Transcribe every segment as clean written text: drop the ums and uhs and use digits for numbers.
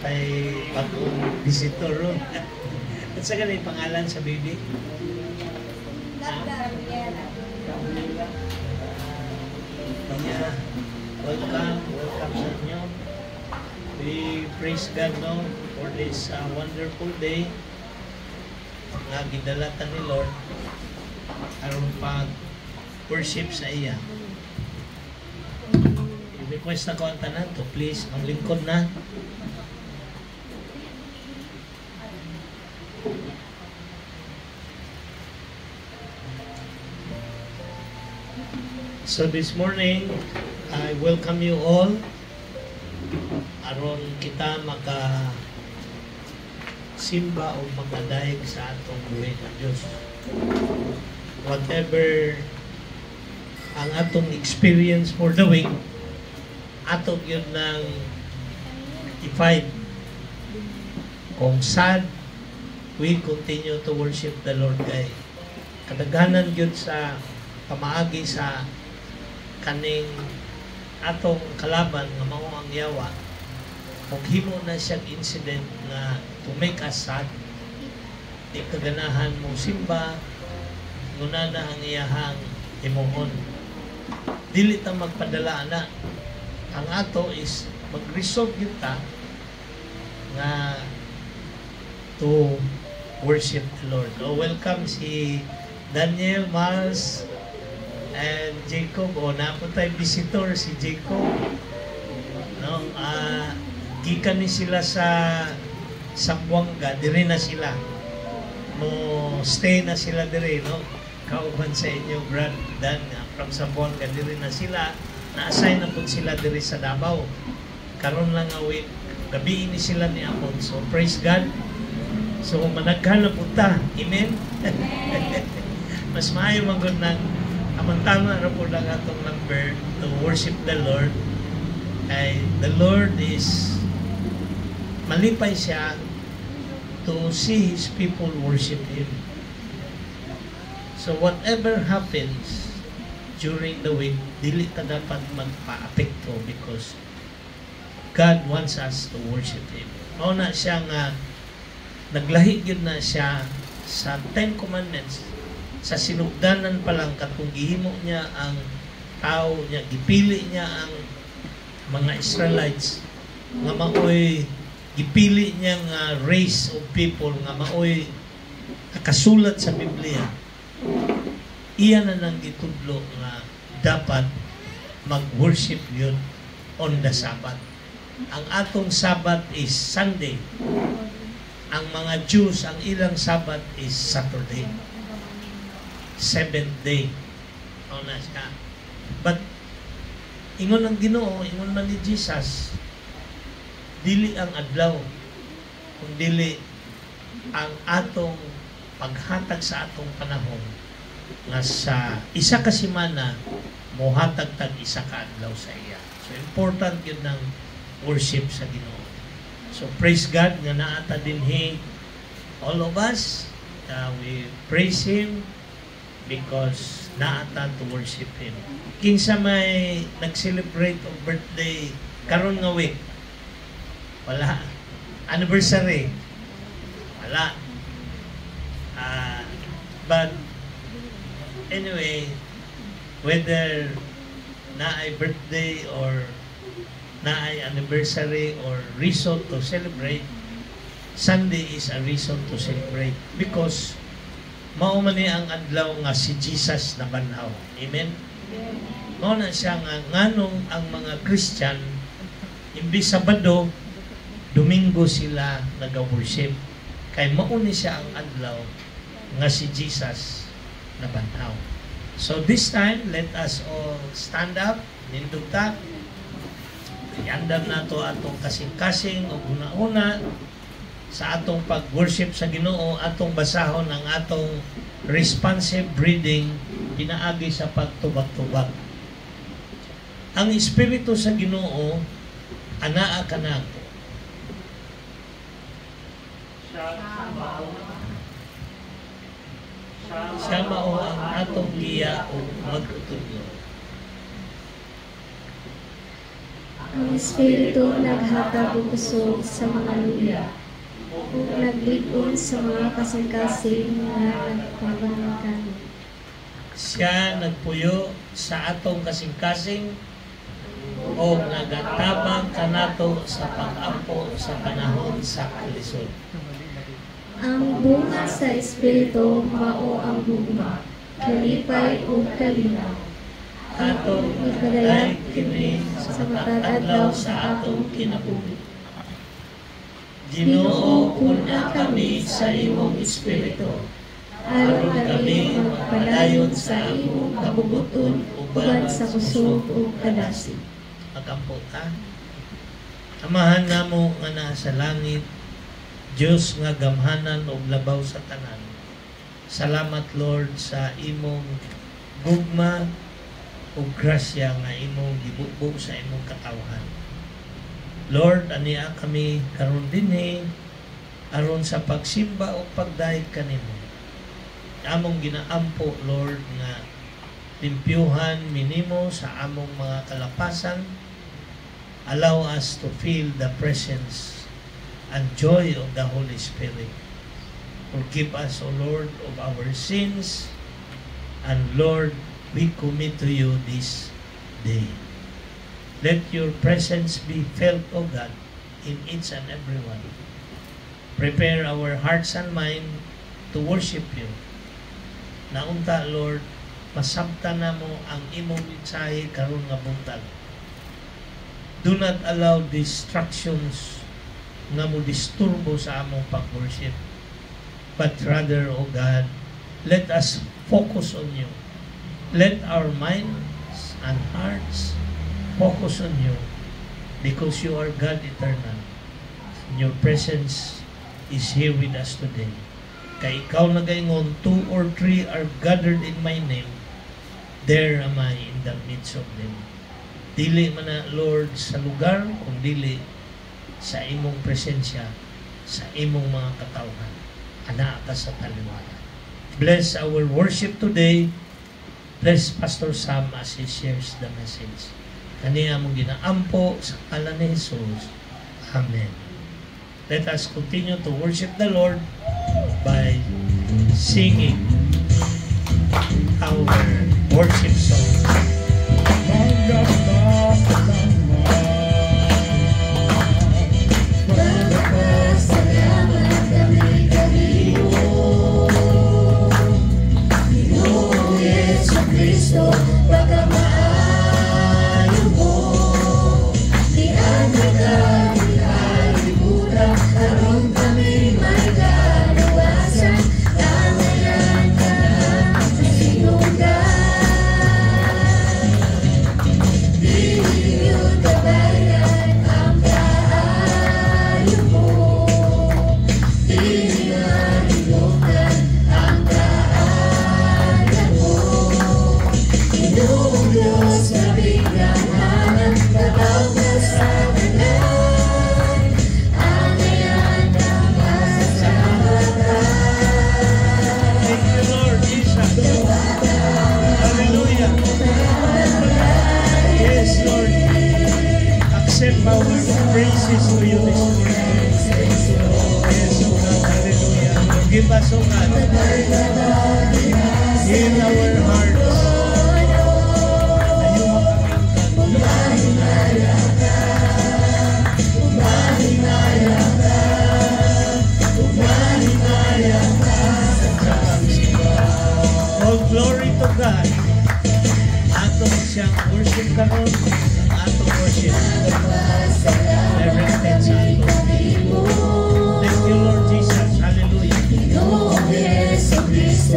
kay bagong visitor ron. At sa ganun pangalan sa baby? Gabriela. Yeah. Welcome sa inyo. We praise God no for this wonderful day nga gidalatan ni Lord aron pag worship sa iya. I-request ako ang tanan to please ang lingkod na. So this morning, I welcome you all. Aron kita maka simba o magdadayeg sa atong buhay ng Diyos. Whatever ang atong experience for the week, atong yun ng i-fight. Kung sad, we continue to worship the Lord kay kadaghanan yun sa pamaagi sa kaning atong kalaban nga mao ang yawa kung himo na siyang incident nga to make us sad di kaganahan mo simba nguna na ang iyahang himuon dili ta magpadala na ang ato is mag-resolve kita nga to worship the Lord. Welcome si Daniel, Miles, and Jacob. Napo tayo visitor si Jacob. No, gikan ni sila sa Sambuanga, dire na sila. Mo stay na sila dire, no. Kauban sa inyo, Brad Dan, from Sambuanga, dire na sila. Na-assign na po sila dire sa Davao. Karon lang nga week, gabi ni sila ni Amon. So praise God. So managhan na po ta. Amen. Mas maayo magod ng tama na po lang atong number to worship the Lord. Ay, the Lord is malipay siya to see His people worship Him. So whatever happens during the week, dili ta dapat magpa-apekto because God wants us to worship Him. Mao na siya nga naglahi gyud na siya sa 10 Commandments. Sa sinugdanan pa lang katong gihimo niya ang tao niya, gipili niya ang mga Israelites nga maoy gipili niya nga race of people nga maoy nakasulat sa Biblia. Iya na nang gitudlo nga dapat mag-worship yun on the Sabbath. Ang atong Sabbath is Sunday. Ang mga Jews, ang ilang Sabbath is Saturday. 7th day. O na siya. But, ingon ng Ginoo, ingon man ni Jesus, dili ang adlaw, kung dili ang atong paghatag sa atong panahon nga sa isa ka semana, mohatag tag isa ka adlaw sa iya. So, important yun ng worship sa Ginoo. So, praise God nga naata dinhi all of us. We praise Him because naata to worship Him. Kinsa may nag-celebrate of birthday karon nga week? Wala. Anniversary? Wala. But anyway, whether naay birthday or naay anniversary or reason to celebrate, Sunday is a reason to celebrate because mao man ni ang adlaw nga si Jesus na banhaw. Amen? Mao na siya nga nganong ang mga Christian imbis Sabado, Domingo sila nag-worship. Kay mao ni siya ang adlaw nga si Jesus na banhaw. So this time, let us all stand up, nindugta. Iandam na to atong kasing-kasing o una-una sa atong pag-worship sa Ginoo, atong basahon ang atong responsive breathing pinaagi sa pagtubag-tubag. Ang Espiritu sa Ginoo, anaa kanako. Siya mao ang atong giya o magtutudlo. Ang Espiritu naghatag og usog sa mga luya ug naglig-on sa mga kasing-kasing nga nagpabangkan. Siya nagpuyo sa atong kasing-kasing o nagatabang kanato sa pag-ampo sa panahon sa kalisod. Ang bunga sa Espiritu mao ang gugma, kalipay ug kalinaw. Atong Nagpadayag kini sa matag adlaw sa atong kinabuhi. Ginoo, puna kami sa imong Espiritu. aron kami magpadayon sa imong kabubuton uban sa kusog ug kadasi. Magampo ta. Amahan namo nga naa sa langit, Dios nga gamhanan ug labaw sa tanan. Salamat Lord sa imong gugma ug grasya nga imong gibubog sa imong katawhan. Lord, ania kami karon dinhi aron sa pagsimba o pagdayeg kanimo. Among ginaampo Lord nga limpyuhan minimo sa among mga kalapasan. Allow us to feel the presence and joy of the Holy Spirit. Forgive us, O Lord, of our sins, and Lord, we commit to you this day. Let your presence be felt, O God, in each and every one. Prepare our hearts and mind to worship you. Naunta, Lord, masabtan na mo ang imong mensahe karon nga buntag. Do not allow distractions nga mo disturbo sa among pag-worship. But rather, O God, let us focus on you. Let our minds and hearts focus on you because you are God eternal. And your presence is here with us today. Kay ikaw nagaingon, 2 or 3 are gathered in my name, there am I in the midst of them. Dili man na, Lord, sa lugar, kung dili sa imong presensya, sa imong mga katawhan. Ana ka sa taliwala. Bless our worship today. Bless Pastor Sam as he shares the message. Kaniya mong ginaampo sa ngalan ni Jesus. Amen. Let us continue to worship the Lord by singing our worship song. Salamat kami kanimo, Ginoong Jesucristo, pagkamaayo mo. Di ano kami kalimutan, karon kami may kaluwasan. Tamayan ka sa sinugdan. Di yun kabayan ang kaayo mo. Di malimutan ang kaayo mo. Ginoong Diyos na biglahanan, tabaw ka sa tanan. Anayan ang masasabatan. Thank you, Lord Jesus. Hallelujah. Yes, Lord. Accept our praises to you this morning. Yes, O God. Hallelujah. Give us, O God, in our hearts. All glory to God. Atong siyang worship karon, atong worship. Every step sa ato. Thank you, Lord Jesus. Hallelujah. Ginoong Jesucristo,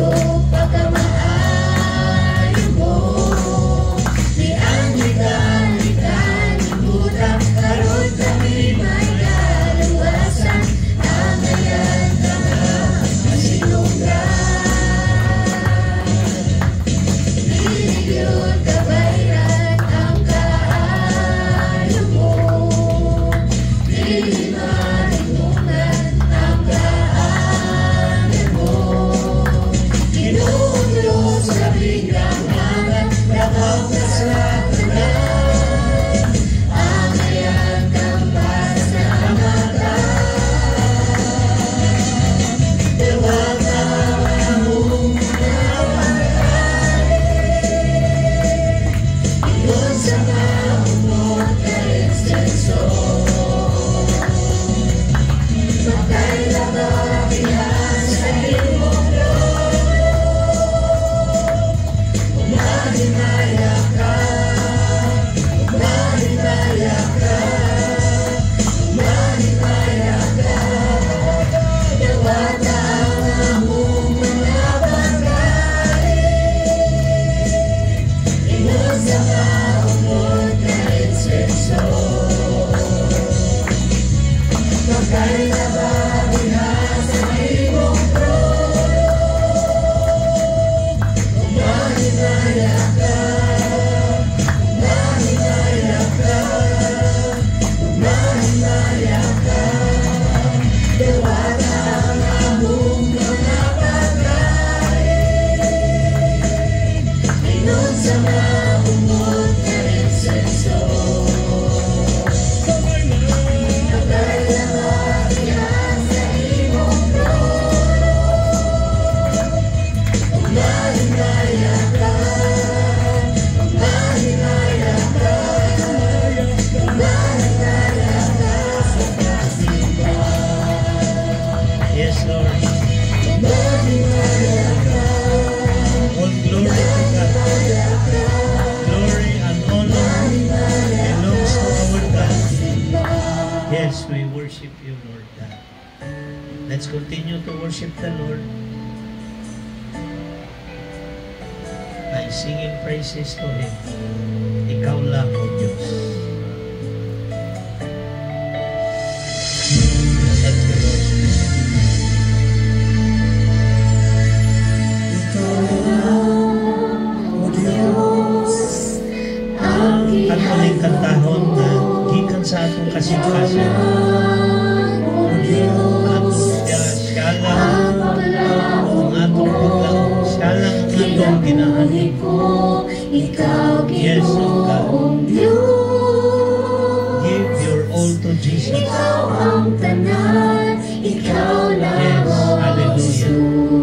Yes, Lord. All glory to God. Glory and honor belongs to our God. Yes, we worship you, Lord God. Let's continue to worship the Lord by singing praises to Him. Ikaw lang, O Diyos. Thank you, Lord. At muling kantahon na gikan sa atong kasing-kasing. Siya lang ang atong paglaong. Siya lang ang atong ginahanip. Yes, O God. Give your all to Jesus. Yes, hallelujah.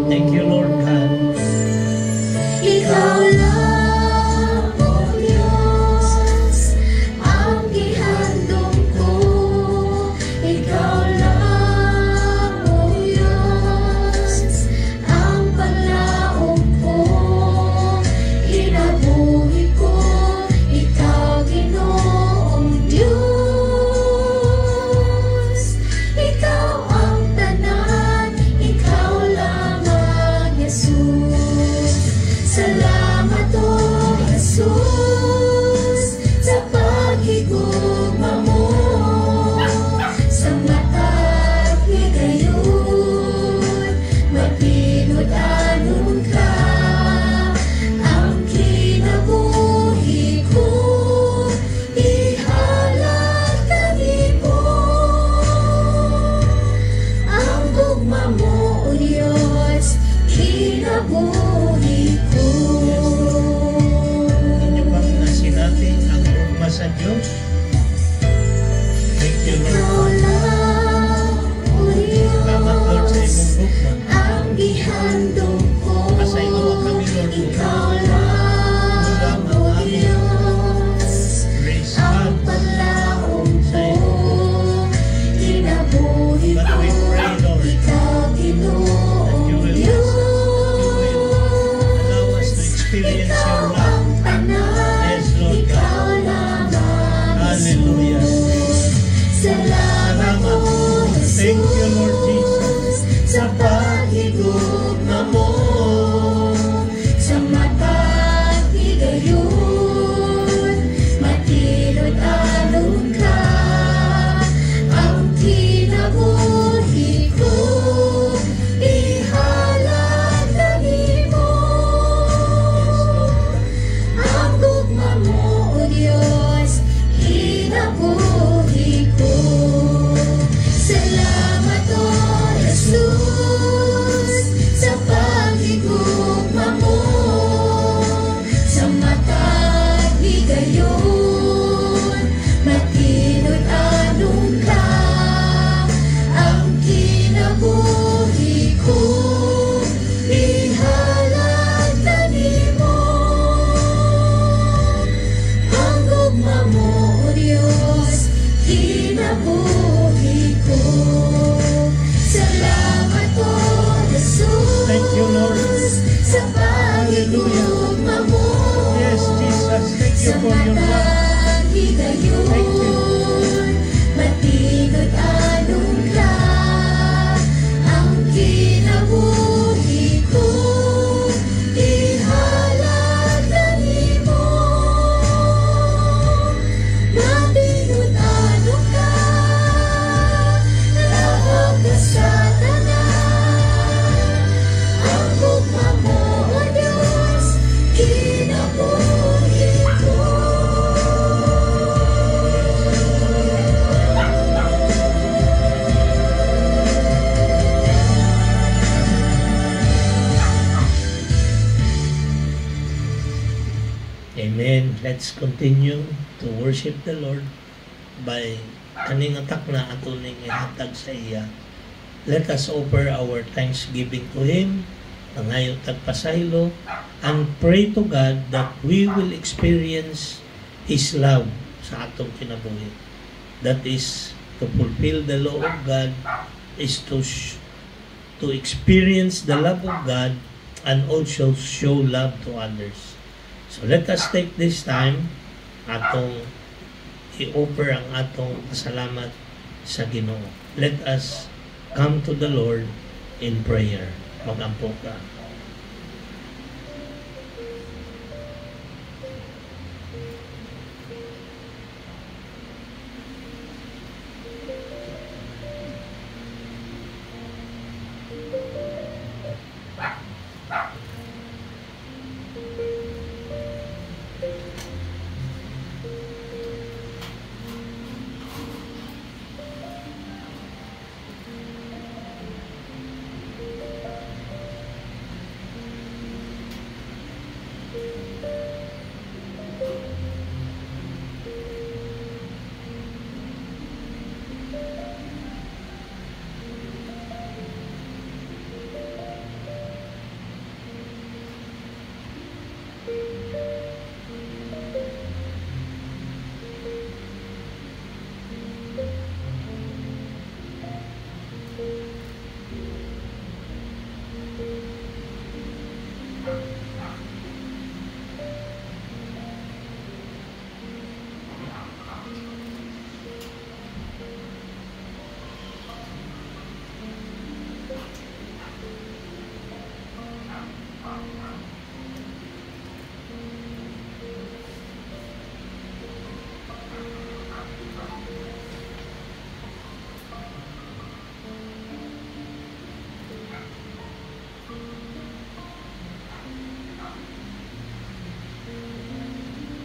Thank you, Lord God. Ikaw lang, O Diyos, ang gihandog ko. Ikaw lang, O Diyos, ang paglaong ko. Kinabuhi ko, Ikaw, Ginoong Diyos. Ikaw ang tanan, Ikaw lamang, Jesus. Salamat, O Jesus, sa paghigugma mo. Sa mata't higayon, mapinod-anon ka. Ang kinabuhi ko, ihalag kanimo. Ang gugma mo, O Diyos, kinabuhi ko. Inyo bang nasinatin ang ugma sa Diyos? Thank you, Ikaw Lord. lang, O Salamat, Lord, sa imong Diyos, ugma. ang gihandog ko. Pasaylo kami, Lord. Ikaw lang, O Diyos, Praise ang God. paglaong ko. Kinabuhi But ko, we pray, Lord, Ikaw, Ginoong you will Diyos. allow us to experience Ikaw your love. ang tanan, Yes, Lord God. Ikaw lamang, Hallelujah. Jesus. Salamat, O Jesus. Thank you, Lord Jesus. Sa paghigugma mo. Sa mata't higayon, matilod-alon ka. Ang kinabuhi let's continue to worship the Lord by kaning atak na ato ning ihatag sa iya. Let us offer our thanksgiving to Him, nangayo tagpasaylo, and pray to God that we will experience His love sa atong kinabuhi. That is, to fulfill the law of God is to experience the love of God and also show love to others. So let us take this time atong i-offer ang atong pasalamat sa Ginoo. Let us come to the Lord in prayer. Mag-ampo ka.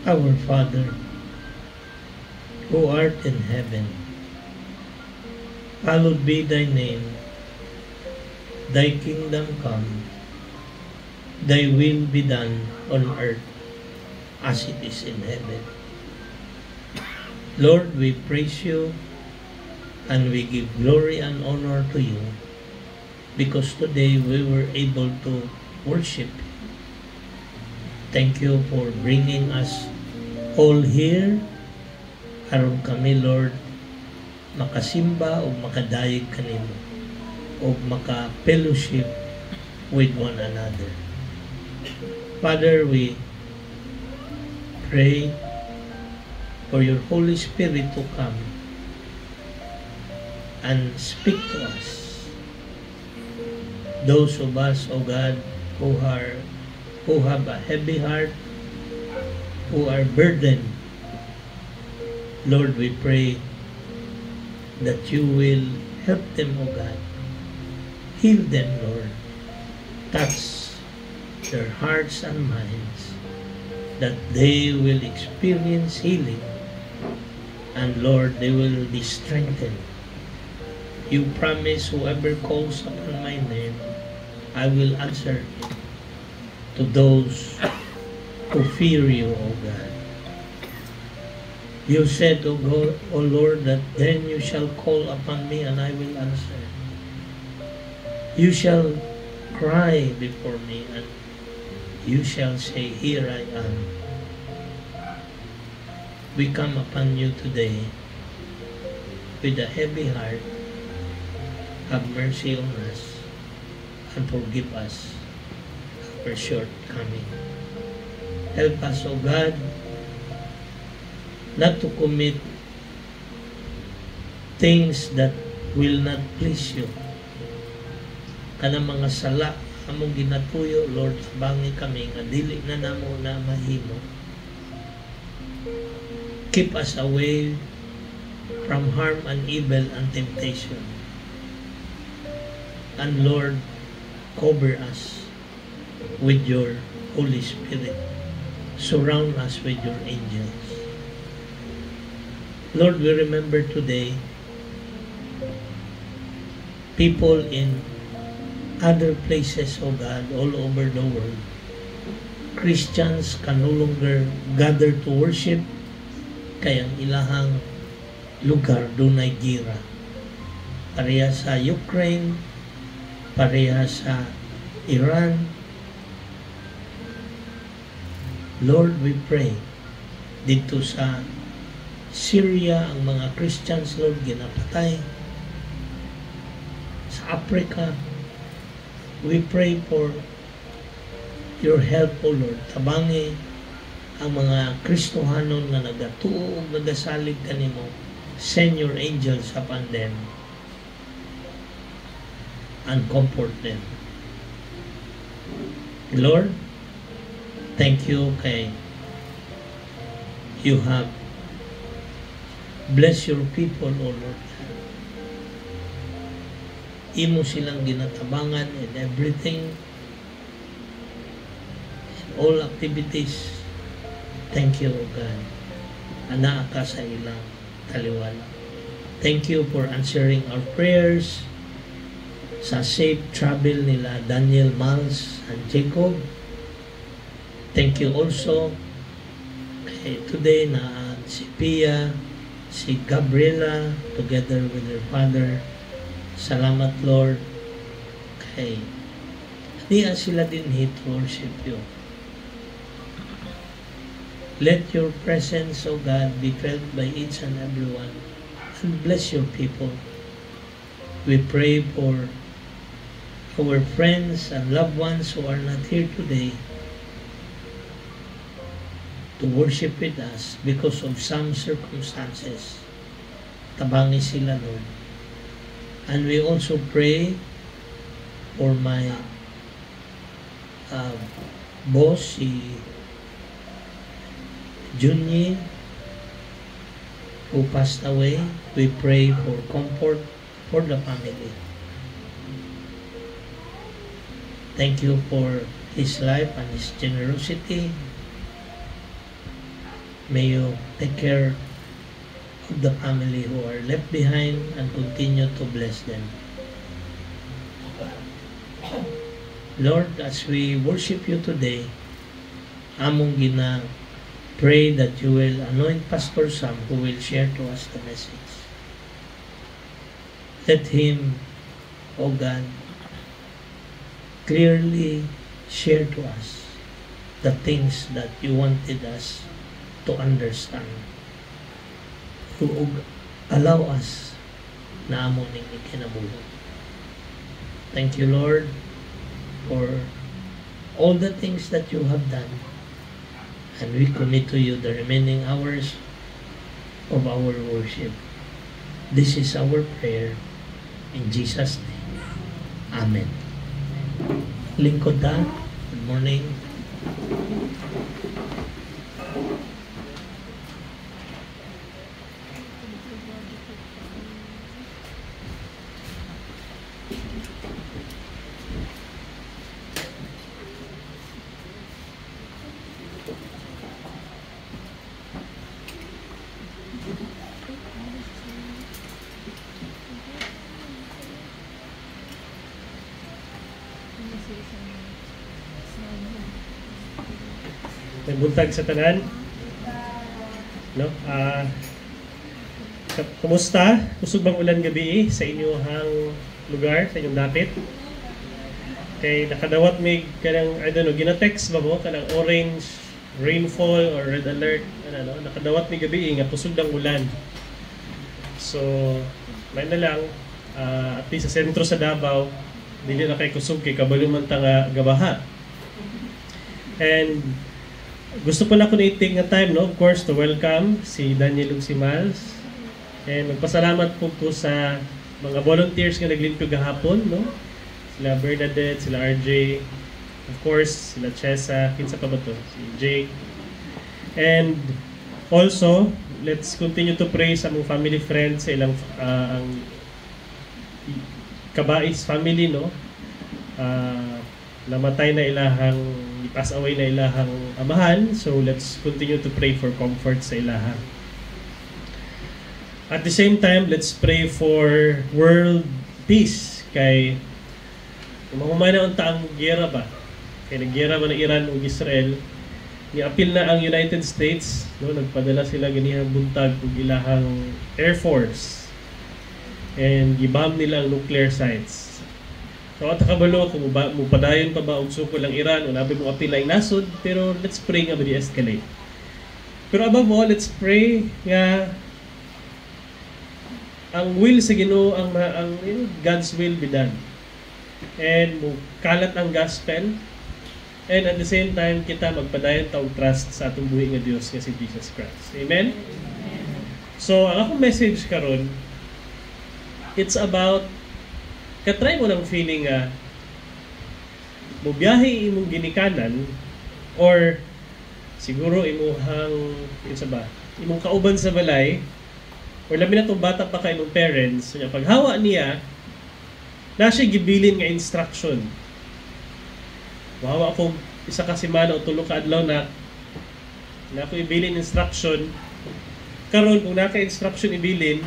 Our Father, who art in heaven, hallowed be thy name. Thy kingdom come, thy will be done on earth as it is in heaven. Lord, we praise you and we give glory and honor to you because today we were able to worship. Thank you for bringing us all here aron kami, Lord, makasimba o makadayeg kanimo o maka-fellowship with one another. Father, we pray for your Holy Spirit to come and speak to us. Those of us, O God, who have a heavy heart, who are burdened, Lord, we pray that you will help them, O God. Heal them, Lord. Touch their hearts and minds, that they will experience healing, and Lord, they will be strengthened. You promise whoever calls upon my name, I will answer to those who fear you, O God. You said, O God, O Lord, that then you shall call upon me and I will answer. You shall cry before me and you shall say, here I am. We come upon you today with a heavy heart. Have mercy on us and forgive us our shortcoming. Help us, O God, not to commit things that will not please you. Kanang mga sala among ginatuyo, Lord, bangi kami nga dili na namo na mahimo. Keep us away from harm and evil and temptation. And Lord, cover us with your Holy Spirit. Surround us with your angels. Lord, we remember today people in other places, oh God, all over the world Christians can no longer gather to worship kay ang ilahang lugar dunay gira. Pareha sa Ukraine, pareha sa Iran. Lord, we pray dito sa Syria, ang mga Christians, Lord, ginapatay. Sa Africa, we pray for your help, O Lord. Tabangi ang mga Kristohanon na nagatuo o nagasalig kanimo. Send your angels upon them and comfort them. Lord, thank you kay you have blessed your people, O Lord. Imo silang ginatabangan in everything, in all activities. Thank you, O God. Anaa ka sa ilang taliwala. Thank you for answering our prayers sa safe travel nila Daniel, Miles, and Jacob. Thank you also today na si Pia, si Gabriela, together with her father. Salamat, Lord. Kay diya sila din to worship you. Let your presence, O God, be felt by each and everyone, and bless your people. We pray for our friends and loved ones who are not here today to worship with us because of some circumstances. Tabangi sila, Lord. And we also pray for my boss, si Junyi, who passed away. We pray for comfort for the family. Thank you for his life and his generosity. May you take care of the family who are left behind and continue to bless them. Lord, as we worship you today, among gina pray that you will anoint Pastor Sam, who will share to us the message. Let him, O God, clearly share to us the things that you wanted us to understand. To allow us na amon ning ikinabuhi. Thank you, Lord, for all the things that you have done. And we commit to you the remaining hours of our worship. This is our prayer in Jesus' name. Amen. Lingkod ta. Good morning. Buntag sa tanan. No? Kumusta? Kusog bang ulan gabi sa inyong lugar, sa inyong dapit? Kay nakadawat may kanang, I don't know, gina-text ba mo? Kanang orange rainfall or red alert. Ano, nakadawat may gabi nga kusog ng ulan. So, may na lang, at least sa sentro sa Davao, dili na kay kusog kay kabalo man ta nga gabaha. And gusto po na ako na-take nga time, no? Of course, to welcome si Daniel ug si Miles. And magpasalamat po sa mga volunteers nga naglimpyo gahapon, no? Sila Bernadette, sila RJ, of course, sila Chessa, kinsa pa ba to? Si Jake. And also, let's continue to pray sa mga family friends, sa ilang ang Kabais family, no? Namatay na ilahang, pass away na ilahang amahan, so let's continue to pray for comfort sa ilaha. At the same time, let's pray for world peace, kay mahumay na unta ang gera ba Kaya nagyera man ang Iran ug Israel, ni-appeal na ang United States, no, nagpadala sila ganihang buntag ug ilahang Air Force. And gibam nila ang nuclear sites. So at kabalo kung mupadayon pa ba og sukol ang Iran o nabi mo appeal ay nasod, pero let's pray nga ma-de-escalate. Pero above all, let's pray nga ang will sa Ginoo, ang God's will be done. And kalat ang gospel. And at the same time, kita magpadayon taog trust sa atong buhi nga Dios nga si Jesus Christ. Amen? So, ang akong message karon, it's about katry mo ng feeling nga mubiyahe imong ginikanan or siguro imong kauban sa balay or labi na itong bata pa ka imong parents, so, paghawa niya, na siya gibilin nga instruction. Wawa ako isa ka semana o tulo ka adlaw na ako ibilin instruction. Karon kung naka instruction ibilin,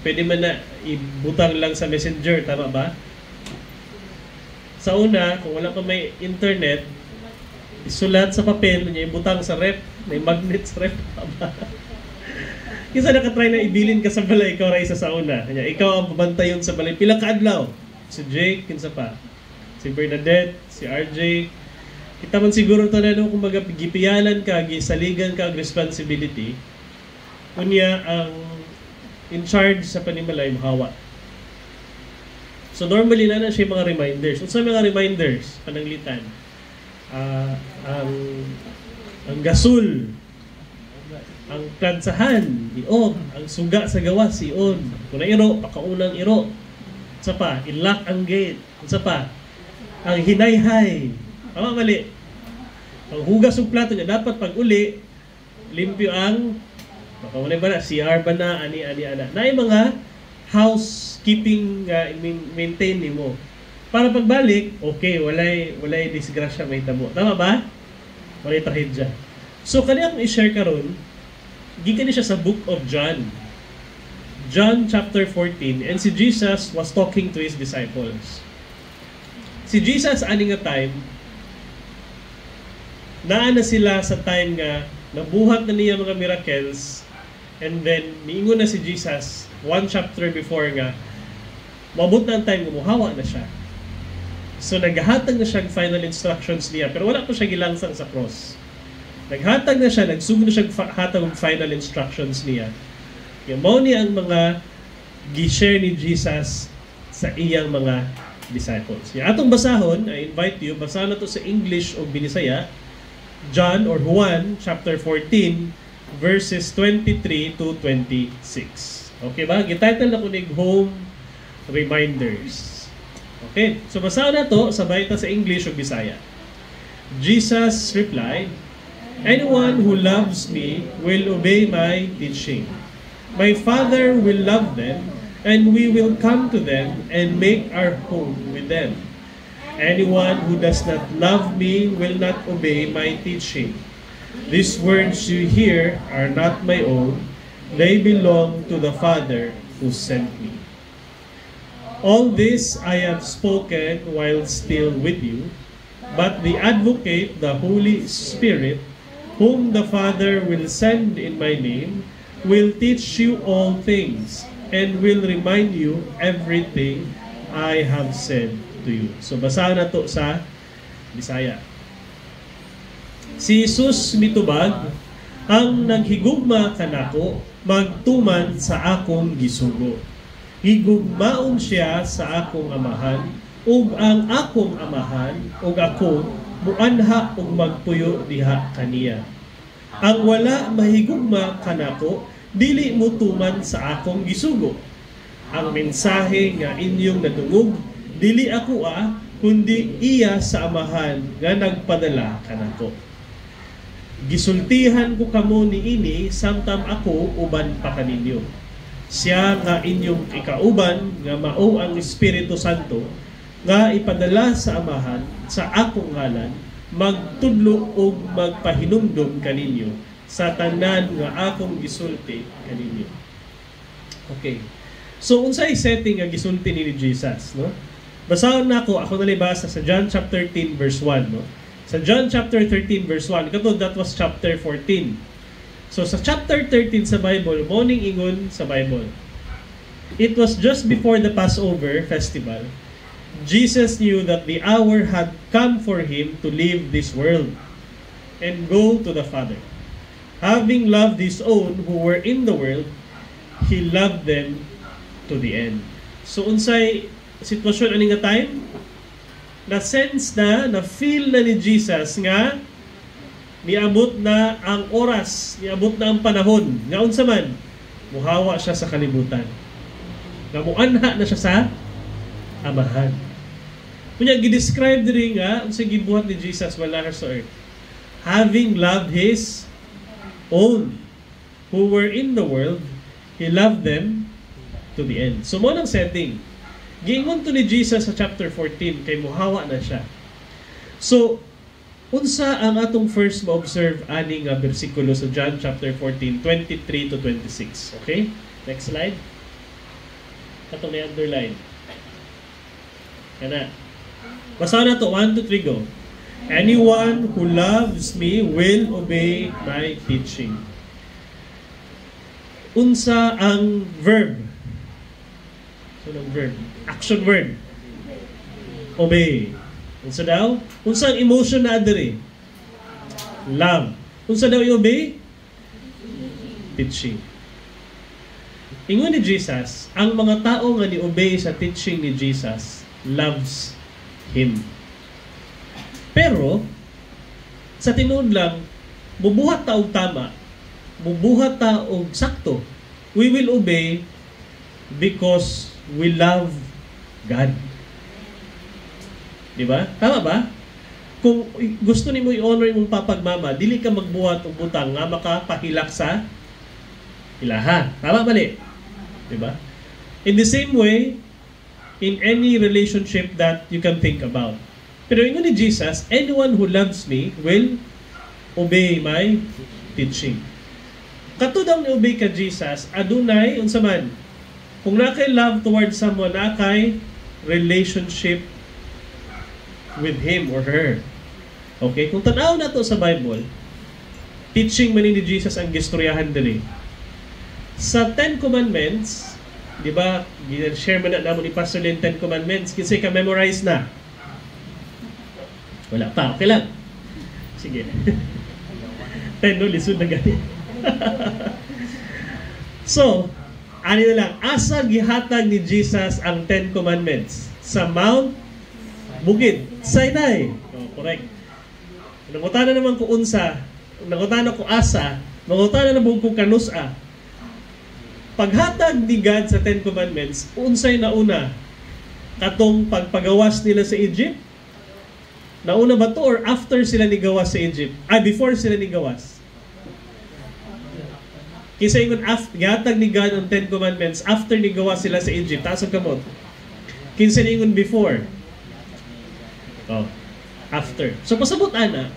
pwede man na ibutang lang sa messenger, tama ba? Sa una, kung wala pa may internet, isulat sa papel, niya ibutang sa rep, may magnet sa rep, tama? Kisa nakatry na ibilin ka sa balay, ikaw ra isa sa una. Kanya, ikaw ang babantayon sa balay. Pila ka adlaw? Si Jake, kinsa pa? Si Bernadette, si RJ. Kita man siguro ito na kung gipiyalan ka, gisaligan ka ang responsibility, kunya ang in charge sa panimalay mahawa. So normally na siya mga reminders. Unsa mga reminders pananglitan? Ang gasol, ang plansahan, iog, ang suga sa gawas, iog. Kung na iro, pakaunang iro. Unsa pa? I-lock ang gate. Unsa pa? Ang hinayhay. Tama, mali. Ang hugas ng plato niya, dapat pag uli, limpyo ang, baka wala ba na, CR ba na, ani-ana. Na yung mga housekeeping maintain ni mo. Para pagbalik, okay, walay disgrasya may tabo. Tama ba? Walay trahedya. So, kanya akong i-share karon, gikan siya sa book of John. John chapter 14, and si Jesus was talking to his disciples. Si Jesus, ani nga time, naana sila sa time nga, nabuhat na niya mga miracles, and then, niingon na si Jesus, one chapter before nga, mabot na ang time, gumuhawa na siya. So, naghatag na siya final instructions niya, pero wala pa siya gilangsang sa cross. Naghatag na siya, nagsugod na siya hatag ng final instructions niya. Yung mo niya ang mga gi-share ni Jesus sa iyang mga disciples. Yung atong basahon, I invite you, basahan na to sa English o Binisaya, John or Juan chapter 14 verses 23 to 26. Okay ba? Gititle na ko ning Home Reminders. Okay, so basahan na to, sabay ta sa English o Bisaya. Jesus replied, "Anyone who loves me will obey my teaching. My Father will love them, and we will come to them and make our home with them. Anyone who does not love me will not obey my teaching. These words you hear are not my own. They belong to the Father who sent me. All this I have spoken while still with you, but the Advocate, the Holy Spirit, whom the Father will send in my name, will teach you all things and will remind you everything I have said to you." So basahan na to sa Bisaya. Si Jesus mitubag, "Ang naghigugma kanako, magtuman sa akong gisugo. Higugmaon siya sa akong amahan, ug ang akong amahan, ug ako, muanha ug magpuyo diha kaniya. Ang wala mahigugma kanako, dili mo tuman sa akong gisugo. Ang mensahe nga inyong nadungog, dili ako kundi iya sa amahan nga nagpadala kanako. Gisultihan ko kamo niini samtang ako uban pa kaninyo. Siya nga inyong ikauban nga mao ang Espiritu Santo nga ipadala sa amahan sa akong ngalan, magtudlo og magpahinumdom kaninyo sa tanan nga akong gisulti kaninyo." Okay. So unsay setting nga gisulti ni Jesus, no? Basahon na ako nalibasa sa John chapter 13 verse 1, no? Sa John chapter 13 verse 1, katod that was chapter 14. So sa chapter 13 sa Bible, morning ingon sa Bible. It was just before the Passover festival. Jesus knew that the hour had come for him to leave this world and go to the Father. Having loved his own who were in the world, he loved them to the end. So unsay sitwasyon ani nga time? Na sense na feel na ni Jesus nga niabot na ang oras, niabot na ang panahon. Nga unsa man, muhawa siya sa kalibutan. Nga muanha na siya sa amahan. Kunya gidescribe diri nga unsa gibuhat ni Jesus while nahar sa earth. Having loved his own who were in the world, he loved them to the end. So mo nang setting. Giingon to ni Jesus sa chapter 14 kay muhawa na siya. So unsa ang atong first ma-observe ani nga bersikulo sa John chapter 14, 23 to 26. Okay? Next slide. Atong may underline. Kana. Basahan na to. 1, 2, 3, go. Anyone who loves me will obey my teaching. Unsa ang verb? So, ang verb. Action word. Obey. Unsa daw? Unsa ang emotion na adiri? Love. Unsa daw i-obey? Teaching. Ingon ni Jesus, ang mga tao nga ni-obey sa teaching ni Jesus loves Him. Pero, sa tinuod lang, mubuhat ta og tama, mubuhat ta og sakto. We will obey because we love God. Di ba? Tama ba? Kung gusto nimo i-honor imong papagmama, dili ka magbuhat og butang nga makapahilak sa ilaha. Tama ba ni? Di ba? In the same way, in any relationship that you can think about. Pero ingon ni Jesus, anyone who loves me will obey my teaching. Kato daw ni obey ka Jesus, adunay unsa man. Kung na kay love towards someone, na kay relationship with him or her. Okay? Kung tanaw na to sa Bible, teaching man ni Jesus ang gistoryahan dali. Sa 10 Commandments, di ba, share man na namo ni Pastor Lynn 10 Commandments, kasi ka-memorize na. Wala pa, okay lang. Sige. 10 no, lisod na gani. So, ani na lang, asa gihatag ni Jesus ang 10 Commandments? Sa Mount Bukid, Sinai. Oh, correct. Nangutana naman ko unsa, nangutana ko asa, nangutana naman ko kanusa. Paghatag ni God sa 10 Commandments, unsay nauna? Katong pagpagawas nila sa Egypt? Nauna ba to or after sila nigawas sa Egypt? Before sila nigawas. Kisa ingon gihatag ni God ang 10 Commandments after nigawas sila sa Egypt. Taas ang kamot. Kinsa ingon before? Oh, after. So pasabot ana,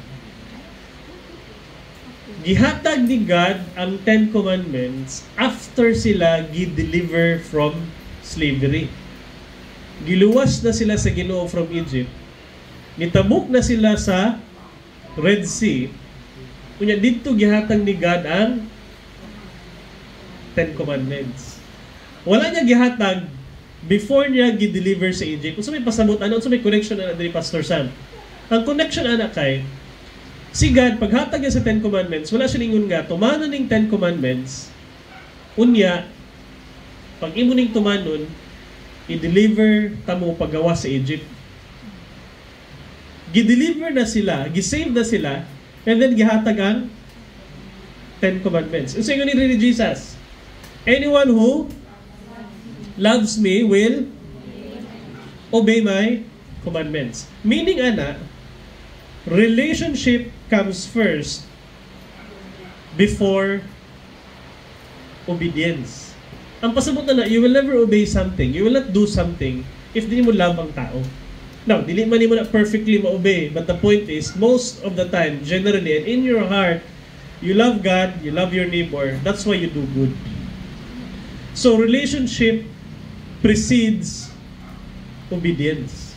gihatag ni God ang 10 Commandments after sila gi-deliver from slavery. Giluwas na sila sa Ginoo from Egypt. Nitabuk na sila sa Red Sea. Kunya dito gihatag ni God ang 10 Commandments. Wala niya gihatag before niya gi-deliver sa Egypt. Kung may pasabot, so may connection na diri Pastor Sam. Ang connection ana kay si God, paghatag niya sa 10 Commandments, wala siya ningon nga, tumano ning 10 Commandments, unya, pag imo ning tumanon, i-deliver tamo paggawa sa Egypt. Gi-deliver na sila, gi-save na sila, and then gihatag ang 10 Commandments. So yun ni Jesus, anyone who loves me will obey my commandments. Meaning ana, relationship comes first before obedience. Ang pasabot na you will never obey something, you will not do something if di mo love ang tao. Now, dili man mo na perfectly ma-obey, but the point is, most of the time, generally, and in your heart, you love God, you love your neighbor, that's why you do good. So, relationship precedes obedience.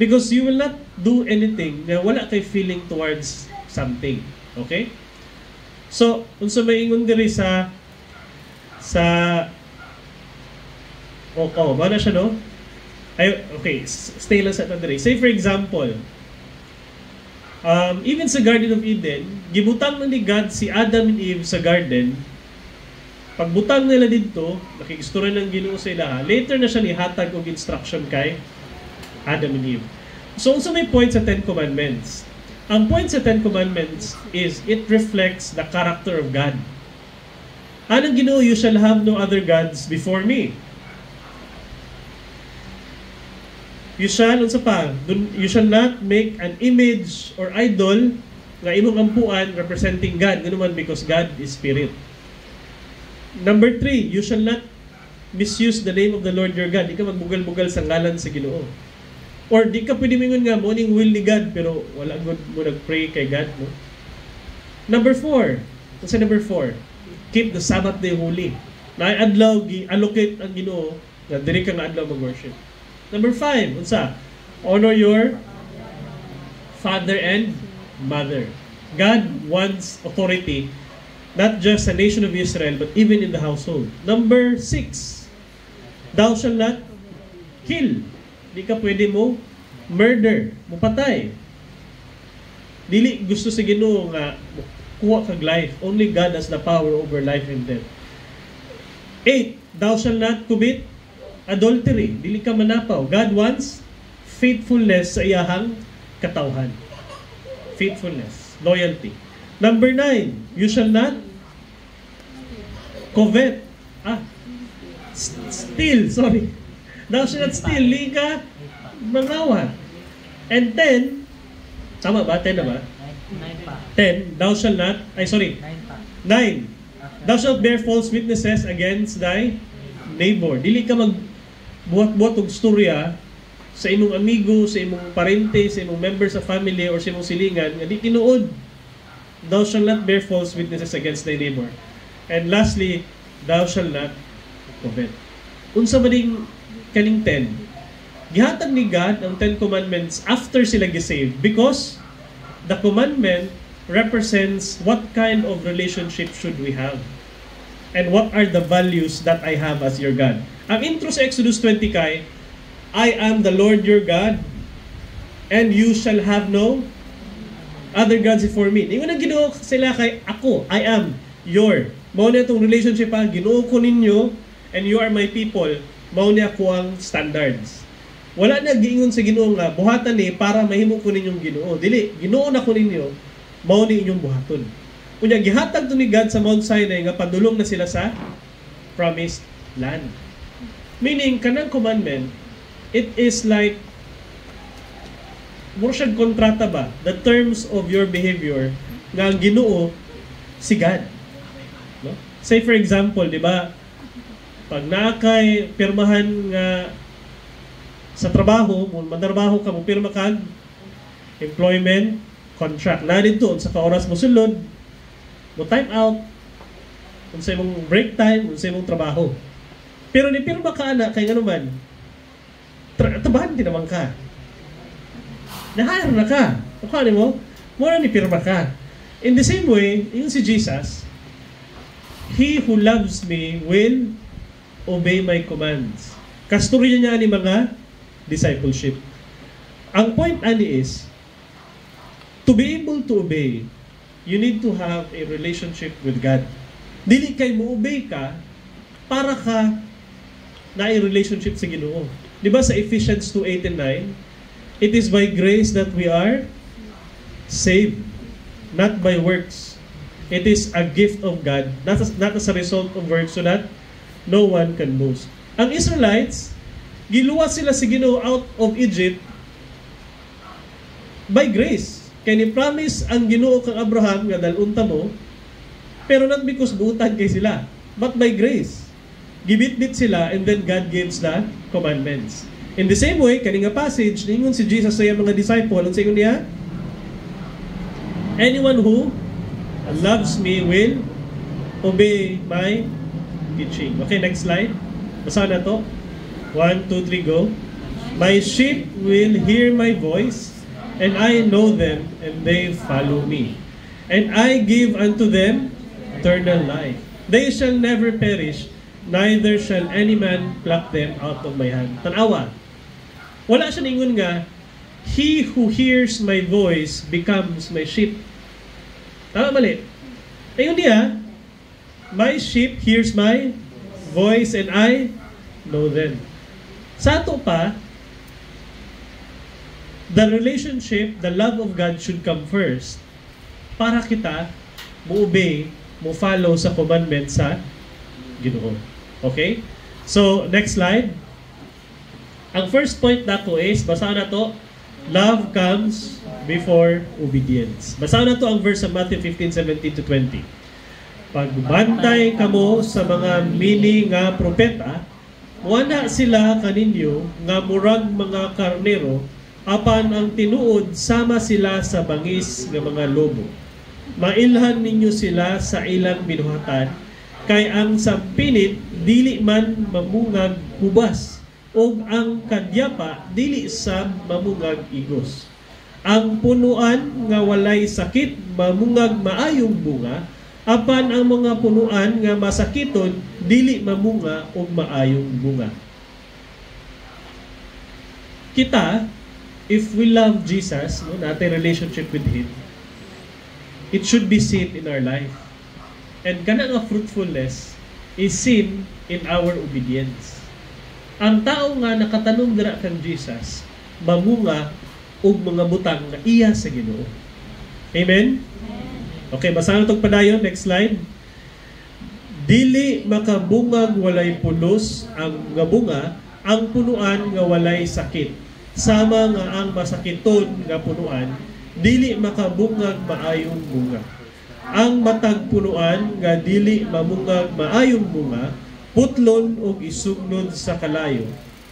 Because you will not do anything na wala kay feeling towards something. Okay? So, unsa may ingon diri sa ba na siya, no? Ay, okay, stay lang sa diri. Say for example, even sa Garden of Eden, gibutang na ni God si Adam and Eve sa garden. Pagbutang nila dito, nakikistorya ng Ginoo sa ilaha. Later na siya nihatag og instruction kay Adam and Eve. So, also may point sa Ten Commandments. Ang point sa Ten Commandments is it reflects the character of God. Anong Ginoo, you shall have no other gods before me. You shall not make an image or idol nga imong ampuan representing God. Ganun man, because God is spirit. Number 3, you shall not misuse the name of the Lord your God. Di ka magbugal-bugal sa ngalan sa Ginoo. Or di ka pwede mingon nga morning will ni God pero wala good mo nag-pray kay God, no? Number 4. Kasi number 4, keep the Sabbath day holy. Na adlaw gi-allocate ang Ginoo nga diri ka nga adlaw mag-worship. Number 5, unsa? Honor your father and mother. God wants authority not just sa nation of Israel but even in the household. Number 6, thou shalt not kill. Di ka pwede mo murder, mo patay. Dili gusto sa Ginoo nga kuha kag life. Only God has the power over life and death. 8, thou shalt not commit adultery. Dili ka manapaw. God wants faithfulness sa iyahang katawhan. Faithfulness, loyalty. Number 9, you shall not covet. Steal, sorry. Thou shalt not steal. Dili ka mangawa. And 10, tama ba? 10 na ba? 10, thou shalt not, 9. Thou shalt bear false witnesses against thy neighbor. Dili ka magbuhat-buhat og storya sa imong amigo, sa imong parente, sa imong member sa family, or sa imong silingan, nga di tinuod. Thou shalt not bear false witnesses against thy neighbor. And lastly, thou shalt not covet. Unsa man ding kaning 10? Gihatag ni God ang 10 commandments after sila gisave because the commandment represents what kind of relationship should we have and what are the values that I have as your God. Ang intro sa Exodus 20 kay, I am the Lord your God and you shall have no other gods before me. Ingon ang Ginoo sila kay ako, I am your. Mao na itong relationship ha, Ginoo ko ninyo and you are my people. Mao na ako ang standards. Wala na giingon sa Ginoo nga buhatan ni para mahimo ko ninyong Ginoo. Dili, Ginoo na ko ninyo, mao ni inyong buhaton. Unya gihatag to ni God sa Mount Sinai nga padulong na sila sa promised land. Meaning kanang commandment, it is like mura siyang kontrata ba? The terms of your behavior nga ang Ginoo si God. No? Say for example, di ba? Pag nakay pirmahan nga sa trabaho, mandarbaho ka mo pirma kag employment contract. Na dito sa kaoras mo sulod, mo time out, unsa imong break time, unsa imong trabaho. Pero ni pirma ka ana kay ngano man, trabahan din naman ka. Na-hire na ka. Ako mo, mura ni pirma ka. In the same way, yung si Jesus, He who loves me will obey my commands. Kasturya niya ni mga discipleship. Ang point ani is, to be able to obey, you need to have a relationship with God. Dili kay mo obey ka para ka na a relationship sa Ginoo. Di ba sa Ephesians 2:8 and 9, it is by grace that we are saved, not by works. It is a gift of God, not as a result of works, so that no one can boast. Ang Israelites, giluwas sila si Ginoo out of Egypt by grace. Kaya ni-promise ang Ginoo kang Abraham nga dalunta mo, pero not because buutan kay sila, but by grace. Gibit-bit sila and then God gives the commandments. In the same way, kaning nga passage, ningon si Jesus sa mga disciple, ang sayon niya, anyone who loves me will obey my teaching. Okay, next slide. Basa na to. 1, 2, 3, go. My sheep will hear my voice, and I know them, and they follow me. And I give unto them eternal life. They shall never perish, neither shall any man pluck them out of my hand. Tanawa. Wala siya ningon nga, he who hears my voice becomes my sheep. Tama mali. Ayun diya, my sheep hears my voice and I know them. Sa ato pa, the relationship, the love of God should come first para kita mo-obey, mo-follow sa commandment sa Ginoo. Okay? So, next slide. Ang first point nako is, basahan na to, love comes before obedience. Basahan na to ang verse sa Matthew 15:17-20. Pagbantay kamo sa mga mini nga propeta, wala sila kaninyo nga murag mga karnero, apan ang tinuod sama sila sa bangis nga mga lobo. Mailhan ninyo sila sa ilang binuhatan, kay ang sampinit dili man mamungag ubas, ug ang kadyapa dili sa mamungag igos. Ang punuan nga walay sakit mamungag maayong bunga, apan ang mga punuan nga masakiton dili mamunga ug maayong bunga. Kita, if we love Jesus, no, natin relationship with Him, it should be seen in our life. And kana nga fruitfulness is seen in our obedience. Ang tao nga nakatanong dira kang Jesus, mamunga og mga butang na iya sa Ginoo. Amen? Okay, basahan itong padayon. Next slide. Dili makabungag walay pulos ang nga bunga, ang punuan nga walay sakit. Sama nga ang masakiton nga punuan, dili makabungag maayong bunga. Ang matag punuan nga dili mamungag maayong bunga, putlon og isugnod sa kalayo.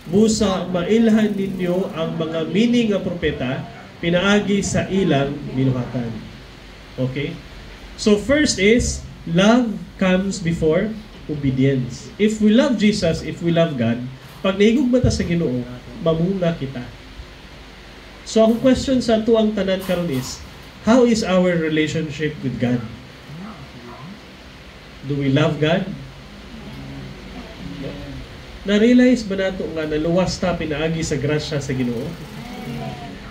Busa mailhan ninyo ang mga mini nga propeta pinaagi sa ilang binuhatan. Okay? So first is, love comes before obedience. If we love Jesus, if we love God, pag nahigugma ta sa Ginoo, mamunga kita. So ang question sa tuang tanan karon is, how is our relationship with God? Do we love God? Na-realize ba nato nga naluwas ta pinaagi sa grasya sa Ginoo?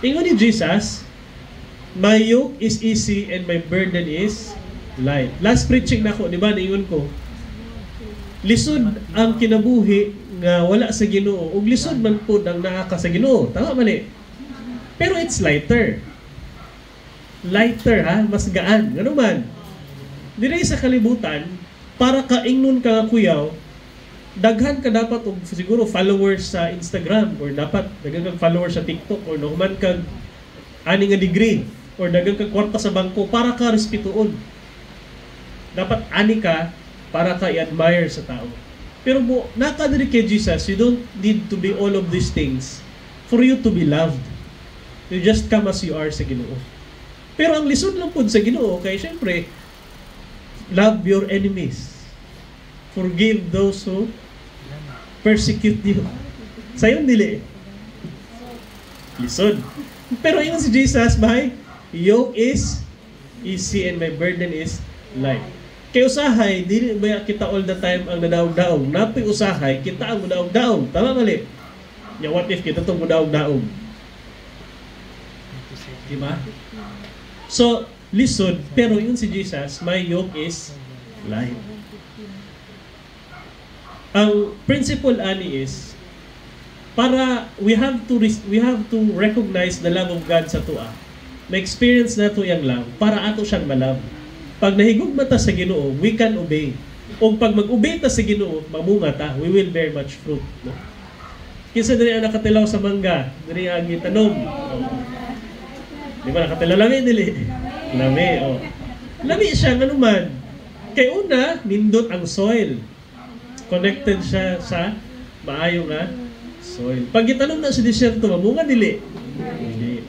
Ingon ni Jesus, my yoke is easy and my burden is light. Last preaching nako, di ba, naingon ko, lisod ang kinabuhi nga wala sa Ginoo, ug lisod man pud ang naa ka sa Ginoo. Tama mali. Pero it's lighter. Lighter, ha? Mas gaan. Ano man? Dire sa kalibutan, para kaingnon ka nga kuyaw, daghan ka dapat og siguro followers sa Instagram, or dapat daghan kang followers sa TikTok, or naman kag ani nga degree, or daghan kang kwarta sa bangko para ka respetuon. Dapat ani ka para ka i-admire sa tao. Pero nakadiri kay Jesus, you don't need to be all of these things for you to be loved. You just come as you are sa Ginoo. Pero ang lisod lang pud sa Ginoo kay syempre, love your enemies. Forgive those who persecute you. Sayon dili. Lisod. Pero ingon si Jesus, my yoke is easy and my burden is light. Kay usahay, dili ba kita all the time ang nadaog-daog. Napoy usahay, kita ang nadaog-daog. Tama mali? Ya, what if kita itong nadaog-daog? Diba? So, lisod, pero yun si Jesus, my yoke is light. Ang principle ani is, para we have to recognize the love of God sa tua. Ma-experience nato yang love para ato siyang malove. Pag nahigugma ta sa Ginoo, we can obey. O pag mag-obey ta sa Ginoo, mamunga ta, we will bear much fruit. No? Kinsa diri ang nakatilaw sa mangga, diri ang gitanom. Di ba nakatilaw lami dili? Lami, oh. Lami siya nga naman. Kay una, nindot ang soil. Connected siya sa maayo nga soil. Pag gitanom na sa disyerto, mamunga dili.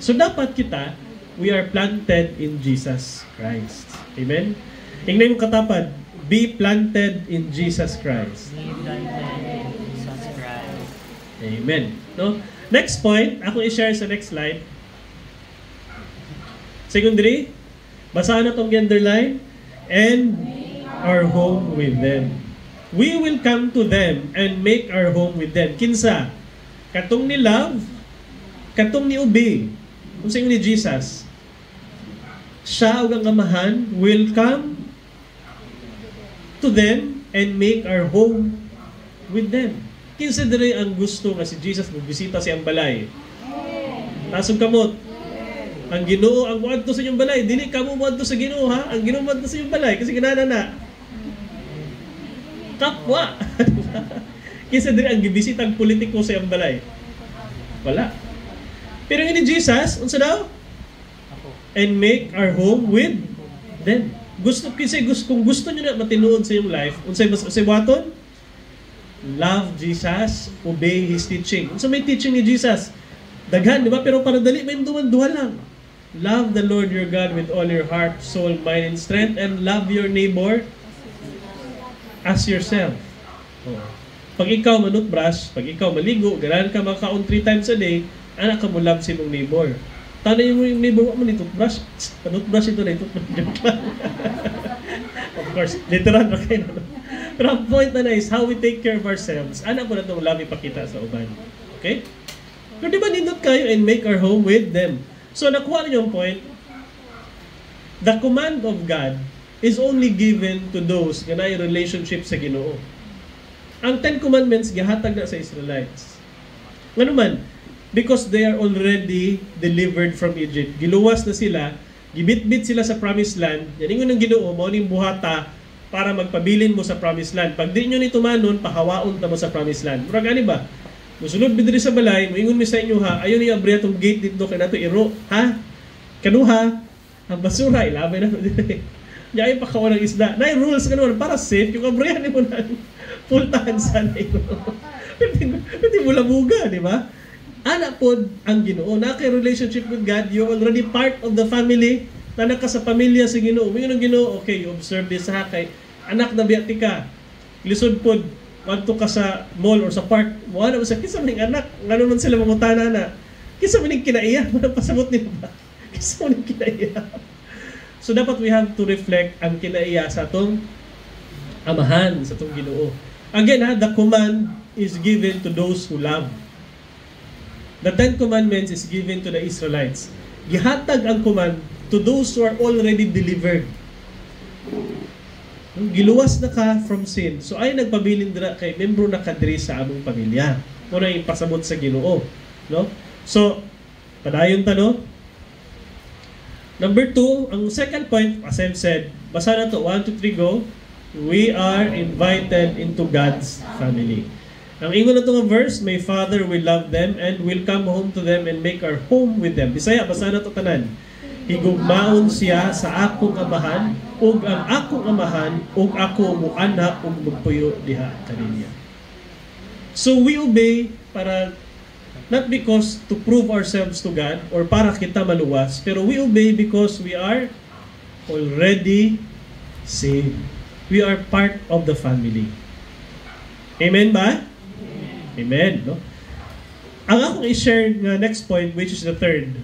So dapat kita, we are planted in Jesus Christ. Amen? Tingnan yung katapad, be planted in Jesus Christ. Be planted in Jesus Christ. Amen. No? Next point, ako i-share sa next slide. Secondary, basahan na itong underline. And our home with them. We will come to them and make our home with them. Kinsa? Katong ni love, katong ni obey. Kung sa ni Jesus, siya o ang amahan will come to them and make our home with them. Kinsa dire ang gusto nga si Jesus magbisita sa iyang balay? Tasong kamot. Ang Ginoo ang muadto sa inyong balay, dili ka mo muadto sa Ginoo ha. Ang Ginoo muadto sa inyong balay kasi ganana na. Kapwa. Kinsa dire ang gibisita ang politiko sa iyang balay? Wala. Pero ini Jesus, unsa daw? And make our home with them. Kung gusto niyo na matinuod sa iyong life, unsay buhaton? Love Jesus, obey His teaching. Unsa may teaching ni Jesus? Daghan, di ba? Pero para dali, may duha lang. Love the Lord your God with all your heart, soul, mind, and strength, and love your neighbor as yourself. Oh. Pag ikaw manutbrush, pag ikaw maligo, ganahan ka makaon 3 times a day, anak ka mo love si mong neighbor. Tanay mo yung neighbor mo ni toothbrush. Toothbrush ito na ito. Of course, literal na kayo. Pero ang point na is how we take care of ourselves. Anak po na itong love ipakita sa uban. Okay? Pero di ba nindot kayo and make our home with them? So nakuha niyo yung point. The command of God is only given to those na may relationship sa Ginoo. Ang 10 Commandments gihatag na sa Israelites. Ano man? Because they are already delivered from Egypt. Giluwas na sila, gibitbit sila sa promised land. Yan yung ng Ginoo, mo ning buhata para magpabilin mo sa promised land. Pag di nyo ni tumanon, pahawaon ta mo sa promised land. Murag ani ba? Musulod bidiri sa balay, moingon mi sa inyo ha, ayon ni abriya tong gate dito kay nato iro, ha? Kanuha, ang basura ilabay na dire. Yay pa kawan ng isda. Nay rules kanon para safe yung abriya ni mo na pultahan sa iro. Pwede mo labuga, di ba? Ana pod ang Ginoo, na kay relationship with God, you're already part of the family. Tanak ka sa pamilya sa Ginoo. Mingon ang Ginoo, okay, you observe this ha kay anak na biyati ka. Lisod pod wadto ka sa mall or sa park, mo ana sa kinsa maning anak, ngano man sila mangutana na. Kinsa maning kinaiya, pasabot nila ba? Kinsa maning kinaiya. So dapat we have to reflect ang kinaiya sa atong amahan, sa atong Ginoo. Again ha, the command is given to those who love. The 10 Commandments is given to the Israelites. Gihatag ang command to those who are already delivered. Giluwas na ka from sin. So ay nagpabilin dira kay membro na kadiri sa among pamilya. Mo na ipasabot sa Ginoo, no? So padayon ta no. Number 2, ang second point, as I've said, basa na to 1 2 3 go. We are invited into God's family. Ang ingon na itong verse, my Father will love them and will come home to them and make our home with them. Bisaya, basa na ito tanan. Higugmaon siya sa akong amahan, ug ang akong amahan, ug ako muanak ug magpuyo diha kaniya. So we obey para, not because to prove ourselves to God or para kita maluwas, pero we obey because we are already saved. We are part of the family. Amen ba? Amen, no? Ang akong i-share nga next point, which is the third,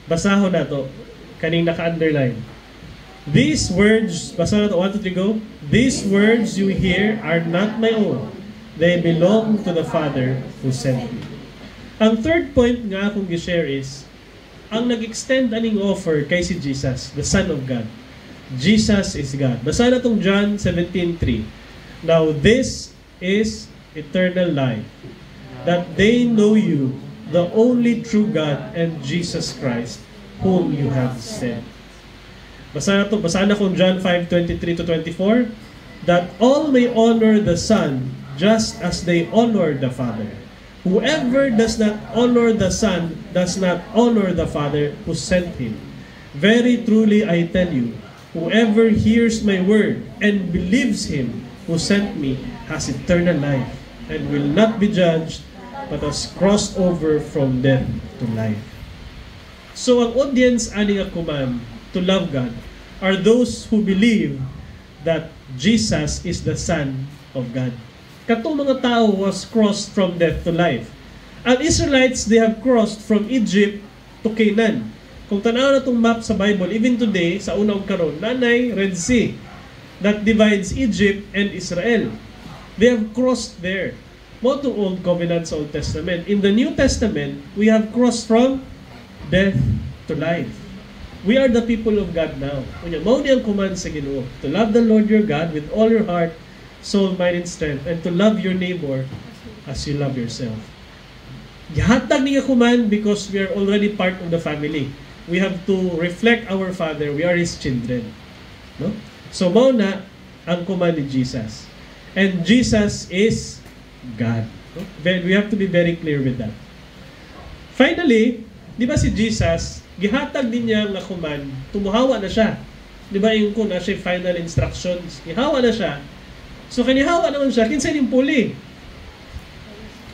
basahon na to, kaning naka-underline. These words, basa na to, 1 2 3 go. These words you hear are not my own. They belong to the Father who sent me. Ang third point nga akong i-share is, ang nag-extend aning offer kay si Jesus, the Son of God. Jesus is God. Basa na tong John 17:3. Now this is eternal life, that they know you, the only true God, and Jesus Christ, whom you have sent. Basa na kung John 5:23-24, that all may honor the Son, just as they honor the Father. Whoever does not honor the Son does not honor the Father who sent him. Very truly I tell you, whoever hears my word and believes him who sent me has eternal life, and will not be judged, but has crossed over from death to life. So ang audience ani nga command to love God are those who believe that Jesus is the Son of God. Katong mga tao was crossed from death to life. Ang Israelites, they have crossed from Egypt to Canaan. Kung tanaw na itong map sa Bible, even today, sa unang karon, nanay, Red Sea, that divides Egypt and Israel. They have crossed there. Mo itong Old Covenant sa Old Testament. In the New Testament, we have crossed from death to life. We are the people of God now. Kunya, mao ni ang command sa Ginoo, to love the Lord your God with all your heart, soul, mind, and strength, and to love your neighbor as you love yourself. Gihatag niya command because we are already part of the family. We have to reflect our Father. We are His children. No? So, mao na ang command ni Jesus. And Jesus is God. No? We have to be very clear with that. Finally, di ba si Jesus, gihatag din niya nga command, tumuhawa na siya. Di ba yung kuna siya final instructions, gihawa na siya. So kanihawa naman siya, kinsa yung puli.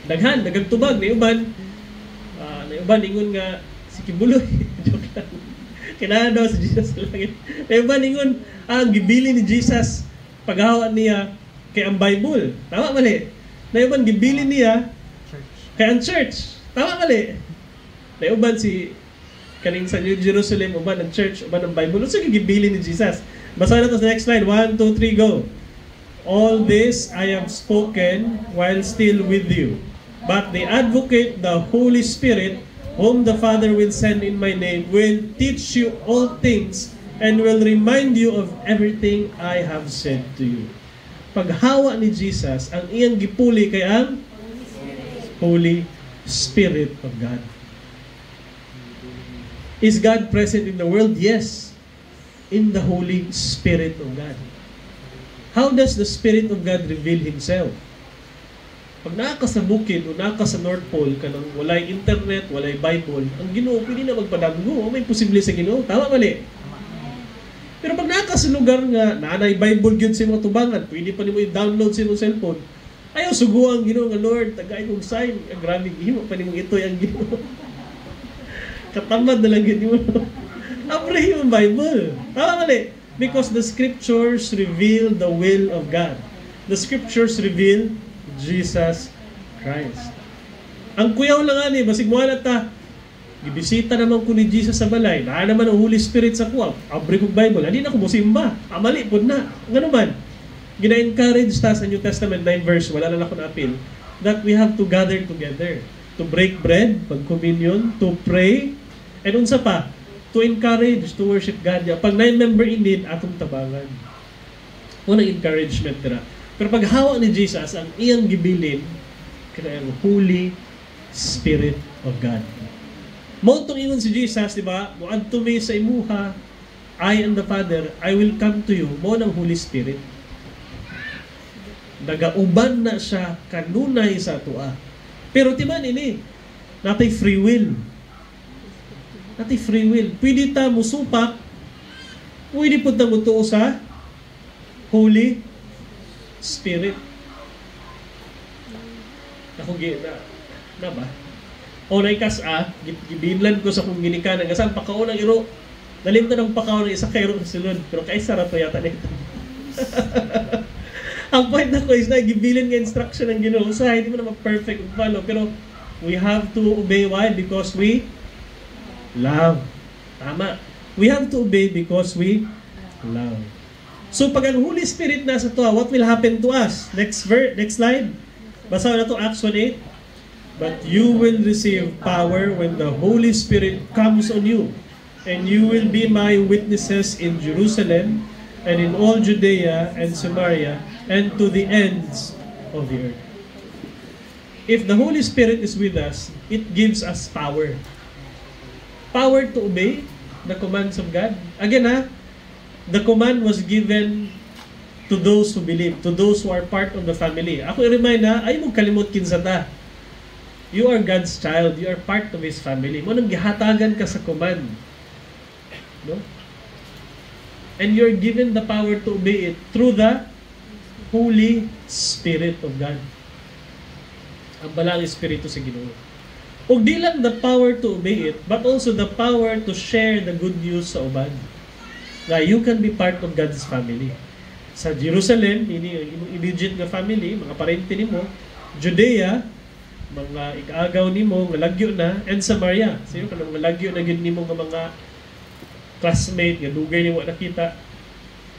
Daghang tubag, na uban, ingon nga, si Kibuloy, joke lang. Kinahan daw si Jesus sa langit. Na uban, ingon, ang gibili ni Jesus, paghawa niya, kay ang Bible. Tama mali. Na uban, gibili niya, kay ang church. Tama mali. Na uban si kaning sa New Jerusalem, uban ang church, uban ang Bible. So, gibili ni Jesus. Basahin natin sa next slide. 1, 2, 3, go. All this I have spoken while still with you. But the Advocate, the Holy Spirit, whom the Father will send in my name, will teach you all things and will remind you of everything I have said to you. Paghawa ni Jesus, ang iyang gipuli kay ang Holy Spirit of God. Is God present in the world? Yes. In the Holy Spirit of God. How does the Spirit of God reveal Himself? Pag naaka sa bukid o naaka sa North Pole, kanang walay internet, walay Bible, ang Ginoo, pwede na magpadagno. May posible sa Ginoo. Tama mali. Pero pag naaka sa lugar nga, naanay Bible yun sa mga tubangan, pwede pa nimo i-download sa imong cellphone, ayaw suguan ang Ginoo nga, Lord, tagay kong sign. Grabe, himo pa nimo ito ang Ginoo. Katamad na lang yun. Abre yung Bible. Tama mali. Because the Scriptures reveal the will of God. The Scriptures reveal Jesus Christ. Ang kuyaw lang ani, basig mo na ta, gibisita naman ko ni Jesus sa balay, naa naman ang Holy Spirit sa kuwa, abre kong Bible, hindi na ko musimba, amali po na. Nga naman, gina-encourage ta sa New Testament 9 verse, wala na ako na-appeal, that we have to gather together, to break bread, pag-communion, to pray, and unsa pa, to encourage, to worship God. Pag na-member in need, atong tabangan. Unang encouragement tira. Pero pag hawa ni Jesus, ang iyang gibilin, kaya ang Holy Spirit of God. Mao tong ingon si Jesus, di ba? Muadto mi sa imuha, I and the Father, I will come to you. Mao ng Holy Spirit. Nagauban na siya kanunay sa tua. Pero timan ini, natay free will. Natay free will. Pwede ta musupak, pwede po ta mutuo sa Holy Spirit. Ako na ba? O naikas gibinlan ko sa kong ginikanan. Kasan pakaon ang iro. Nalimta ng pakaon ng isa kairo sa sulod. Pero kaisa rato yata nito. Ang point na ko is na gibilin nga instruction ng Ginoo. Sa hindi mo naman perfect follow. Pero we have to obey. Why? Because we love. Tama. We have to obey because we love. So pag ang Holy Spirit nasa to, what will happen to us? Next slide. Basahin na to Acts 1:8. But you will receive power when the Holy Spirit comes on you, and you will be my witnesses in Jerusalem and in all Judea and Samaria and to the ends of the earth. If the Holy Spirit is with us, it gives us power. Power to obey the commands of God. Again the command was given to those who believe, to those who are part of the family. Ako i-remind ay mong kalimot kinsa ta. You are God's child. You are part of His family. Mo nang gihatagan ka sa command. No? And you're given the power to obey it through the Holy Spirit of God. Ang balang Espiritu sa Ginoo. O di lang the power to obey it, but also the power to share the good news sa uban. Na you can be part of God's family. Sa Jerusalem, ini immediate nga family, mga parente nimo, Judea, mga ikaagaw nimo nga lagyo na, and Samaria. Sino kanang malagyo na gyud nimo nga mga classmate nga dugay nimo nakita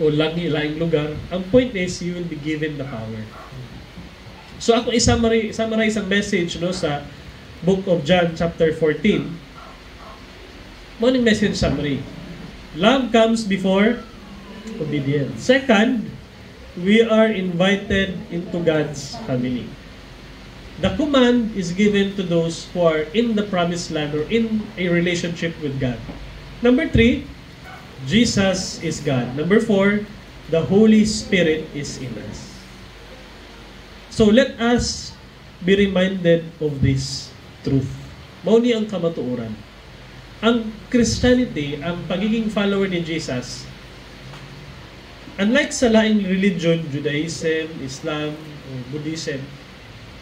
o lagi laing lugar. Ang point is you will be given the power. So ako summarize ang message no sa Book of John chapter 14. Morning message summary. Love comes before obedience. Second, we are invited into God's family. The command is given to those who are in the promised land or in a relationship with God. Number 3, Jesus is God. Number 4, the Holy Spirit is in us. So let us be reminded of this truth. Mao ni ang kamatuoran. Ang Christianity, ang pagiging follower ni Jesus, unlike sa laing religion, Judaism, Islam, or Buddhism,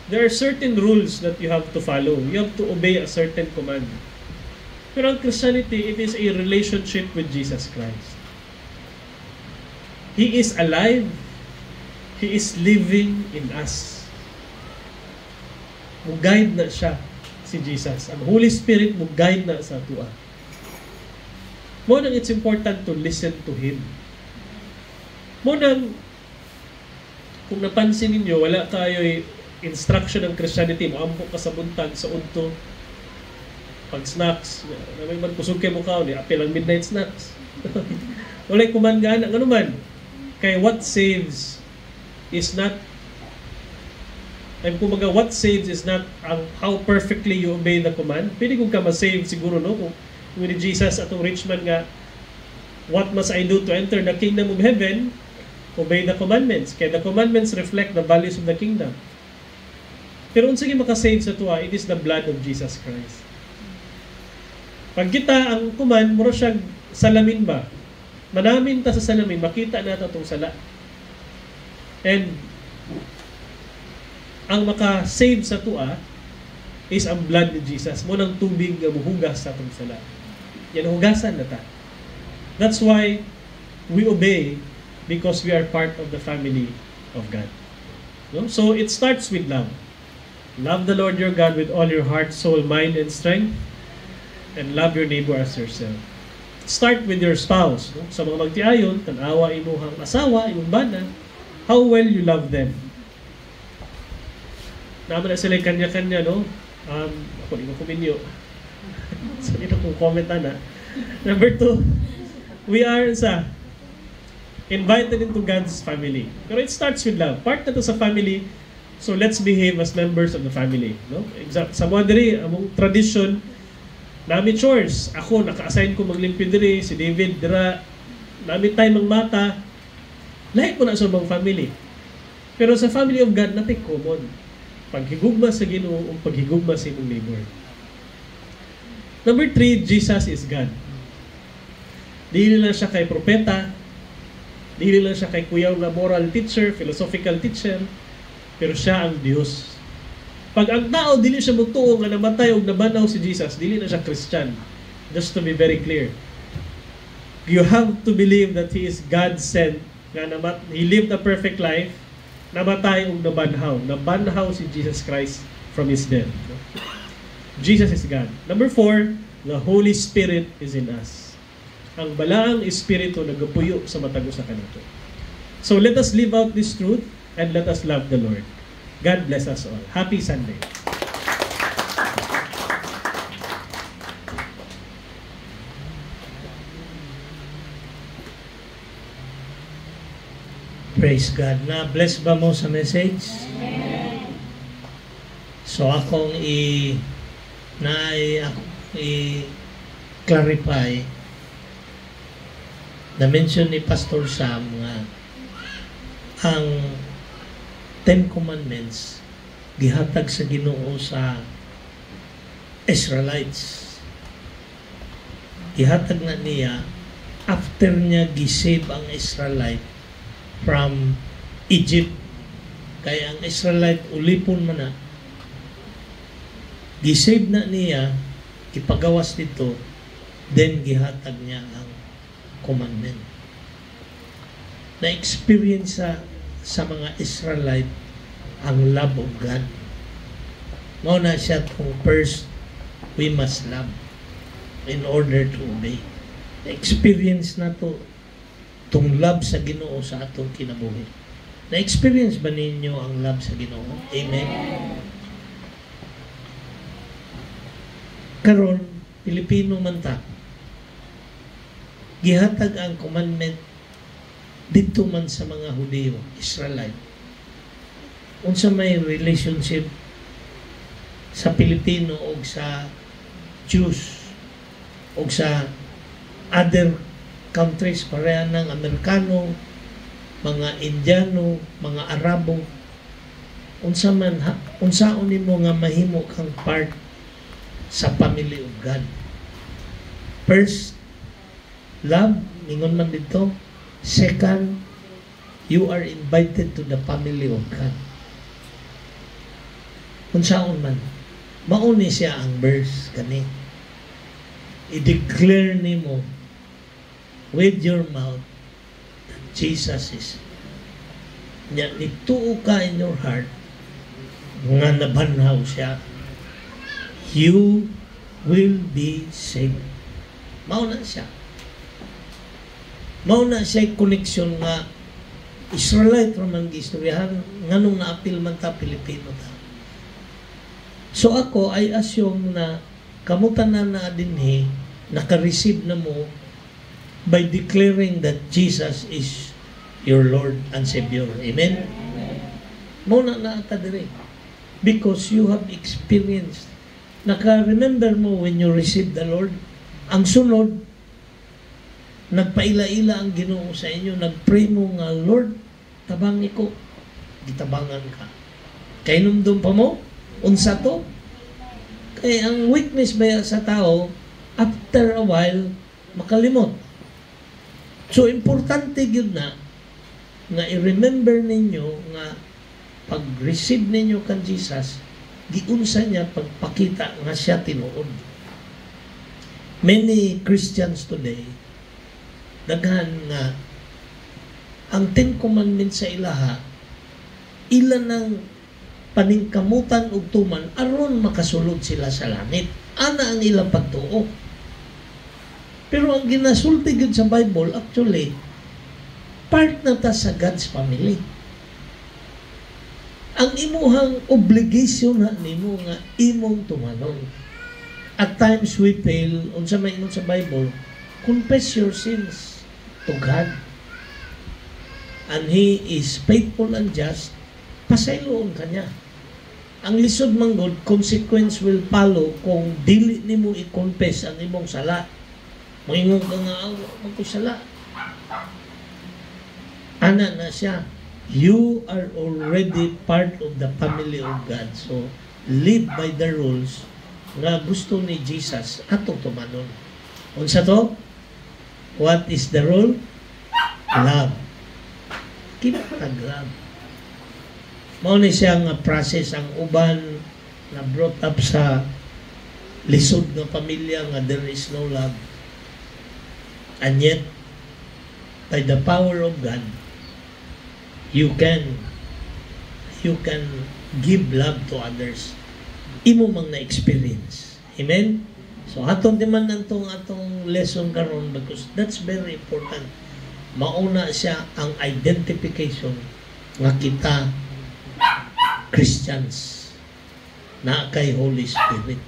there are certain rules that you have to follow. You have to obey a certain command. Pero ang Christianity, it is a relationship with Jesus Christ. He is alive. He is living in us. Mu-guide na siya si Jesus. Ang Holy Spirit mu-guide na sa atua. Mo nang it's important to listen to Him. Mo nang kung napansin ninyo, wala tayo instruction ng Christianity, moampo ka sa buntag, sa unto, pag snacks, na may man kusog kay mukha, apil ang midnight snacks. Wala'y kumanggaan, ano man, kay what saves is not, what saves is not how perfectly you obey the command. Pwede kung ka ma-save siguro, no? Kung ni Jesus atong rich man nga, what must I do to enter the kingdom of heaven? Obey the commandments. Kaya the commandments reflect the values of the kingdom. Pero unsa gyud maka-save sa tuwa, it is the blood of Jesus Christ. Pag kita ang command, mura siyang salamin ba? Manamin ta sa salamin, makita nato itong sala. And ang maka-save sa tuwa is ang blood ni Jesus. Munang tubig nga muhugas sa itong sala. Yan, hugasan na ta. That's why we obey, because we are part of the family of God. No? So it starts with love. Love the Lord your God with all your heart, soul, mind, and strength, and love your neighbor as yourself. Start with your spouse. No? Sa mga magtiayon, tanawa imuhang asawa, imong bana, how well you love them. Naman na sila kanya-kanya, no? Ako, di ko kuminyo. So, ito kung comment na. Number 2, we are invited into God's family. Pero it starts with love. Part na to sa family, so let's behave as members of the family. No? Sa mga diri, among tradition, nami chores. Ako, naka-assign ko maglimpyo diri, si David, dira, nami time ang mata. Lahat ko na sa mga family. Pero sa family of God, natin common. Paghigugma sa Ginoo, o paghigugma sa imong neighbor. Number 3, Jesus is God. Dili lang siya kay propeta, dili lang siya kay kuyaw na moral teacher, philosophical teacher, pero siya ang Diyos. Pag ang tao dili siya magtuo nga namatay o nabanaw si Jesus, dili na siya Christian. Just to be very clear. You have to believe that He is God sent, nga He lived a perfect life, namatay o nabanhaw. Nabanhaw si Jesus Christ from His death. Jesus is God. Number 4, the Holy Spirit is in us. Ang balaang Espiritu nagapuyo sa matago sa kanito. So let us live out this truth and let us love the Lord. God bless us all. Happy Sunday. Praise God. Na-bless ba mo sa message? So akong i-clarify na-mention ni Pastor Sam nga ang Ten Commandments gihatag sa Ginoo sa Israelites. Gihatag na niya after niya gisave ang Israelite from Egypt. Kaya ang Israelite ulipon man na gisave na niya, ipagawas dito, then gihatag niya ang commandment. Na-experience sa mga Israelite ang love of God. Mao na siya kung first, we must love in order to obey. Na-experience na to itong love sa Ginoo sa atong kinabuhi. Na-experience ba ninyo ang love sa Ginoo? Amen? Karon, Pilipino man ta, gihatag ang commandment dito man sa mga Hudyo, Israelite. Unsa may relationship sa Pilipino o sa Jews o sa other countries, pareha ng Amerikano, mga Indiano, mga Arabo, unsaon nimo nga mahimo kang part sa family of God. First, love, ningon man dito. Second, you are invited to the family of God. Unsaon man, mauni siya ang verse kani. I-declare nimo with your mouth that Jesus is. Nya nituo ka in your heart nga nabanhaw siya, you will be saved. Mauna siya. Mauna siya koneksyon nga Israelite raman gistoryahan nganong naapil man ta Pilipino ta. So ako ay assume na kamutanan na dinhi naka-receive na mo by declaring that Jesus is your Lord and Savior. Amen? Mauna na ata dire. Because you have experienced. Naka-remember mo when you received the Lord. Ang sunod, nagpaila-ila ang Ginoo sa inyo. Nag-pray mo nga, Lord, tabangi ko. Gitabangan ka. Kay numdum pa mo, unsa to? Kaya ang weakness ba sa tao, after a while, makalimot. So, importante yun na, nga i-remember ninyo nga pag-receive ninyo kan Jesus, giunsa niya pagpakita nga siya tinuod. Many Christians today, daghan nga ang Ten Commandments sa ilaha, ilan ng paningkamutan ug tuman aron makasulod sila sa langit. Ana ang ilang pagtuo. Pero ang ginasulti gyud sa Bible, actually, part na ta sa God's family. Ang imuhang obligation na nimo nga imong tumanon. At times we fail, unsa may ingon sa Bible, confess your sins to God. And He is faithful and just, pasayloon kanya. Ang lisod manggod, consequence will follow kung dili nimo i-confess ang imong sala. Moingon ka nga, magkusala. Ana na siya. You are already part of the family of God. So, live by the rules nga gusto ni Jesus atong tumanon. Unsa to? What is the rule? Love. Kinatag love. Mao ni siya nga process ang uban na brought up sa lisod nga pamilya nga there is no love. And yet, by the power of God, you can give love to others. Imo mang na-experience. Amen? So, aton di man atong lesson karon because that's very important. Mauna siya ang identification nga kita Christians na kay Holy Spirit.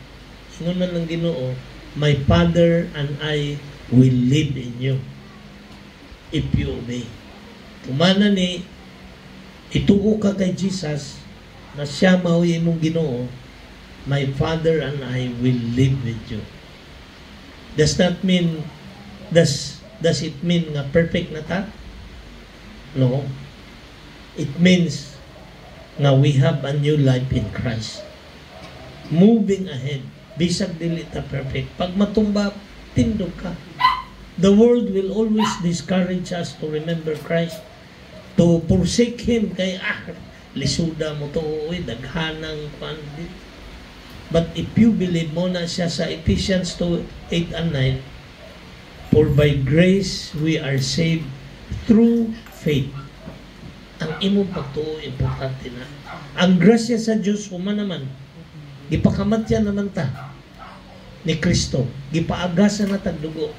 Ingon man ng Ginoo, my Father and I will live in you if you obey. Tumana ni ituo ka kay Jesus na siya mahuwi mong Ginoo, my Father and I will live with you. Does it mean nga perfect na ta? No. It means nga we have a new life in Christ. Moving ahead. Bisag dili ta perfect. Pag matumba, tindog ka. The world will always discourage us to remember Christ, to forsake Him, kay lisuda mo to, daghanang pandit. But if you believe mo na siya sa Ephesians 2:8 and 9, for by grace we are saved through faith. Ang imong pagtuo, importante na. Ang grasya sa Diyos, naman, Gipakamatyan naman ta ni Kristo. Gipaagasan na tagdugo.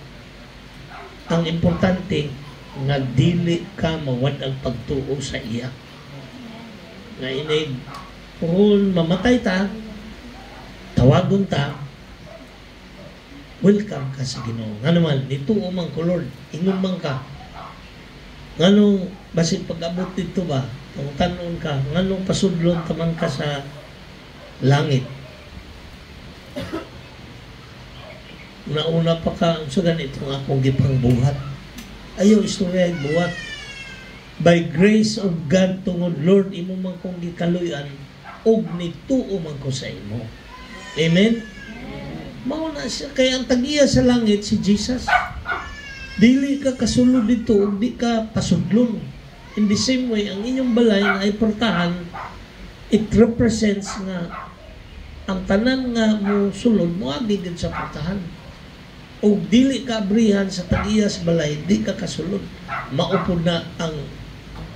Ang importante, nga dili ka mawad ang pagtuo sa iya. Nga inig, kung mamatay ta, tawagon ta, welcome ka sa Ginoo. Nga naman, nituo man ko Lord, ingon man ka. Nga nung, basit pag-abot dito ba, kung tanon ka, nga nung pasudlon taman ka sa langit. Nauna pa ka, so ganito nga akong gipang buhat. Ayaw istorya buhat. By grace of God tungod Lord, imo man kong gikaluyan, og nituo man ko sa imo. Amen? Mauna siya. Kaya ang tagiya sa langit, si Jesus. Dili ka kasulod dito, og di ka pasudlon. In the same way, ang inyong balay na ay portahan, it represents nga ang tanan nga mo sulod, mo agigid sa portahan. O dili ka abrihan sa tagiya sa balay, di ka kasulod. Maupod na ang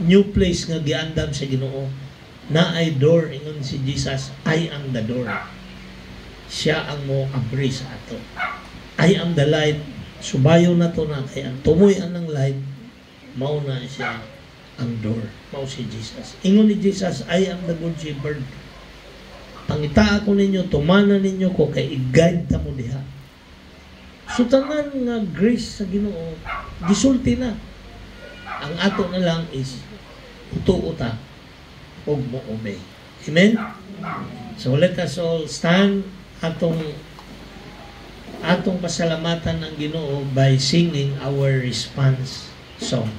new place nga giandam sa Ginoo. Na ay door, ingon si Jesus, I am the door. Siya ang mo abri sa ato. I am the light. Subayo na to na kaya tumoy anang light, mao na siya ang door. Mao si Jesus. Ingon ni Jesus, I am the good shepherd. Pangita ako ninyo, tumana ninyo ko, kay i-guide ta mo diha. So tanan nga grace sa Ginoo, gisulti na. Ang ato na lang is tuo ta og mo obey. Amen? So let us all stand atong pasalamatan ang Ginoo by singing our response song.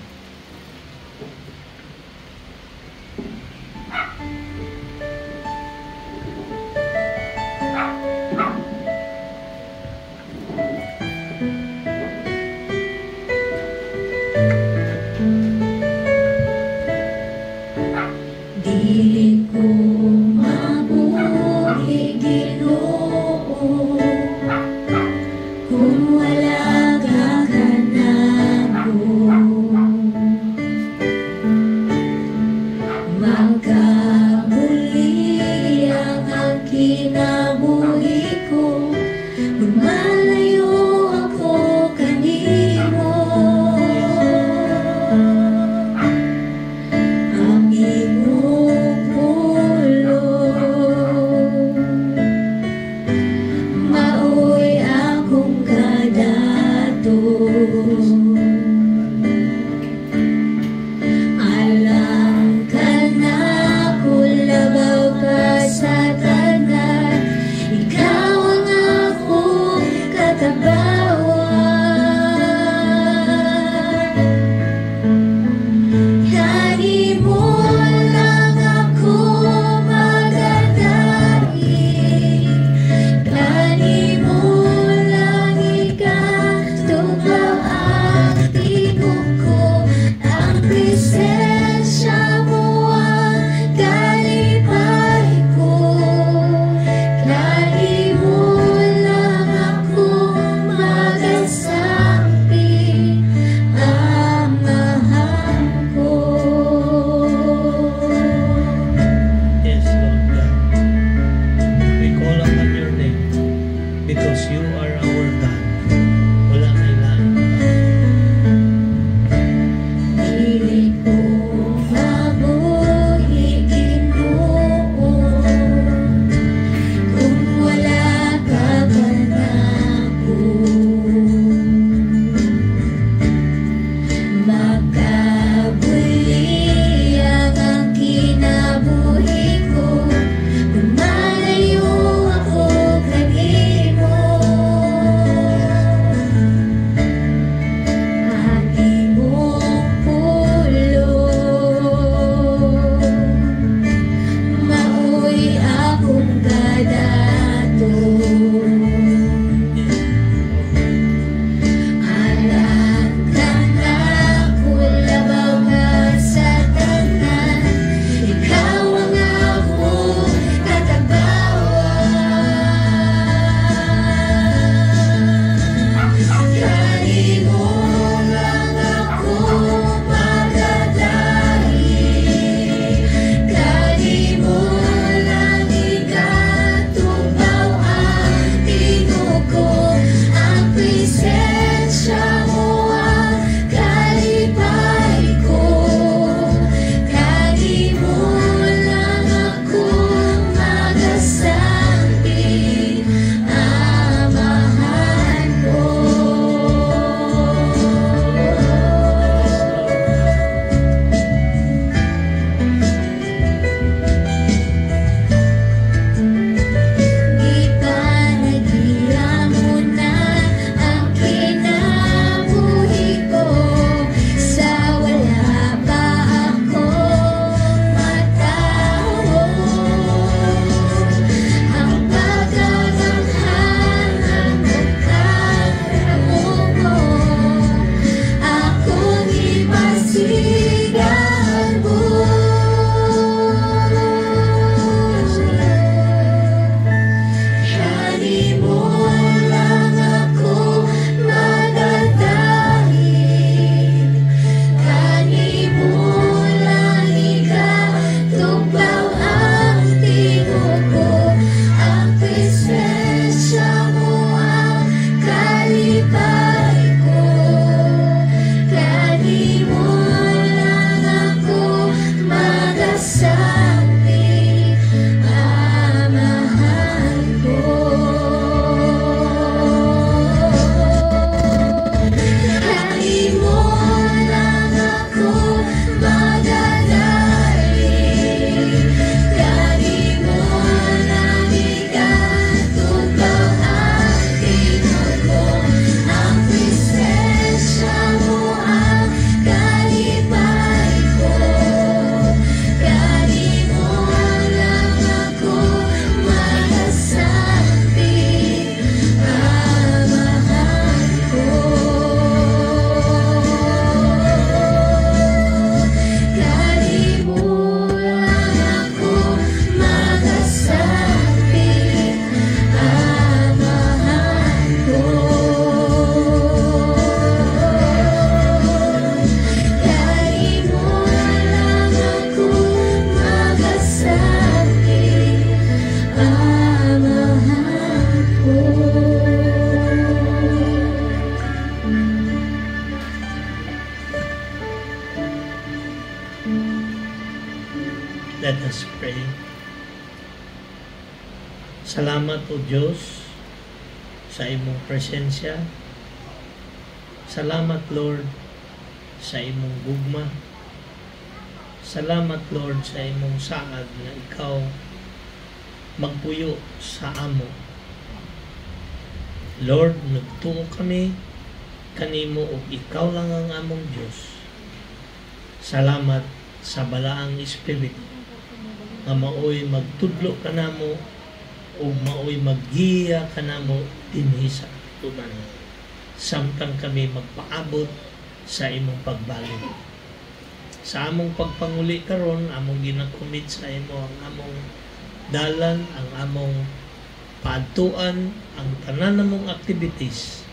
Let us pray. Salamat o Diyos sa imong presensya. Salamat Lord sa imong gugma. Salamat Lord sa imong saad na ikaw magpuyo sa amo. Lord, nagtuo kami kanimo ug ikaw lang ang among Diyos. Salamat sa balaang Espiritu nga maoy magtudlo kanamo ug maoy maggiya kanamo dinhi sa tuban. Samtang kami magpaabot sa imong pagbalik. Sa among pagpanguli karon, among ginakomit sa imo ang among dalan, ang among paadtuan, ang tanan namong activities.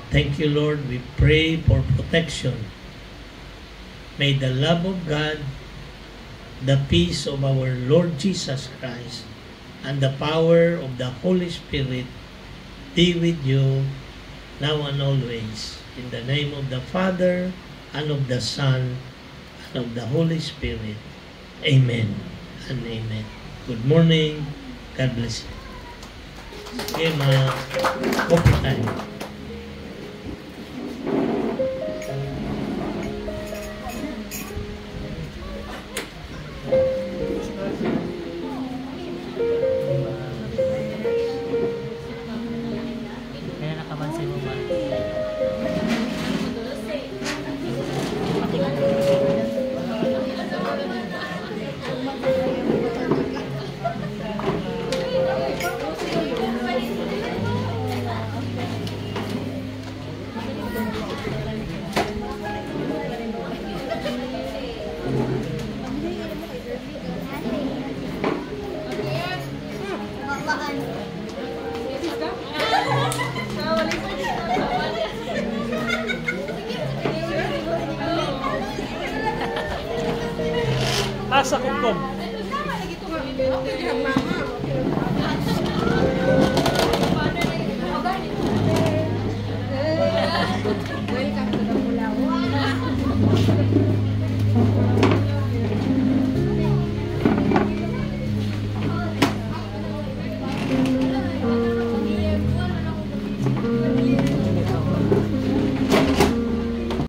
Thank you Lord, we pray for protection. May the love of God, the peace of our Lord Jesus Christ, and the power of the Holy Spirit be with you now and always. In the name of the Father, and of the Son, and of the Holy Spirit. Amen and amen. Good morning. God bless you. Okay, coffee time. Kaya nakapansin mo ba? Asa kumkom.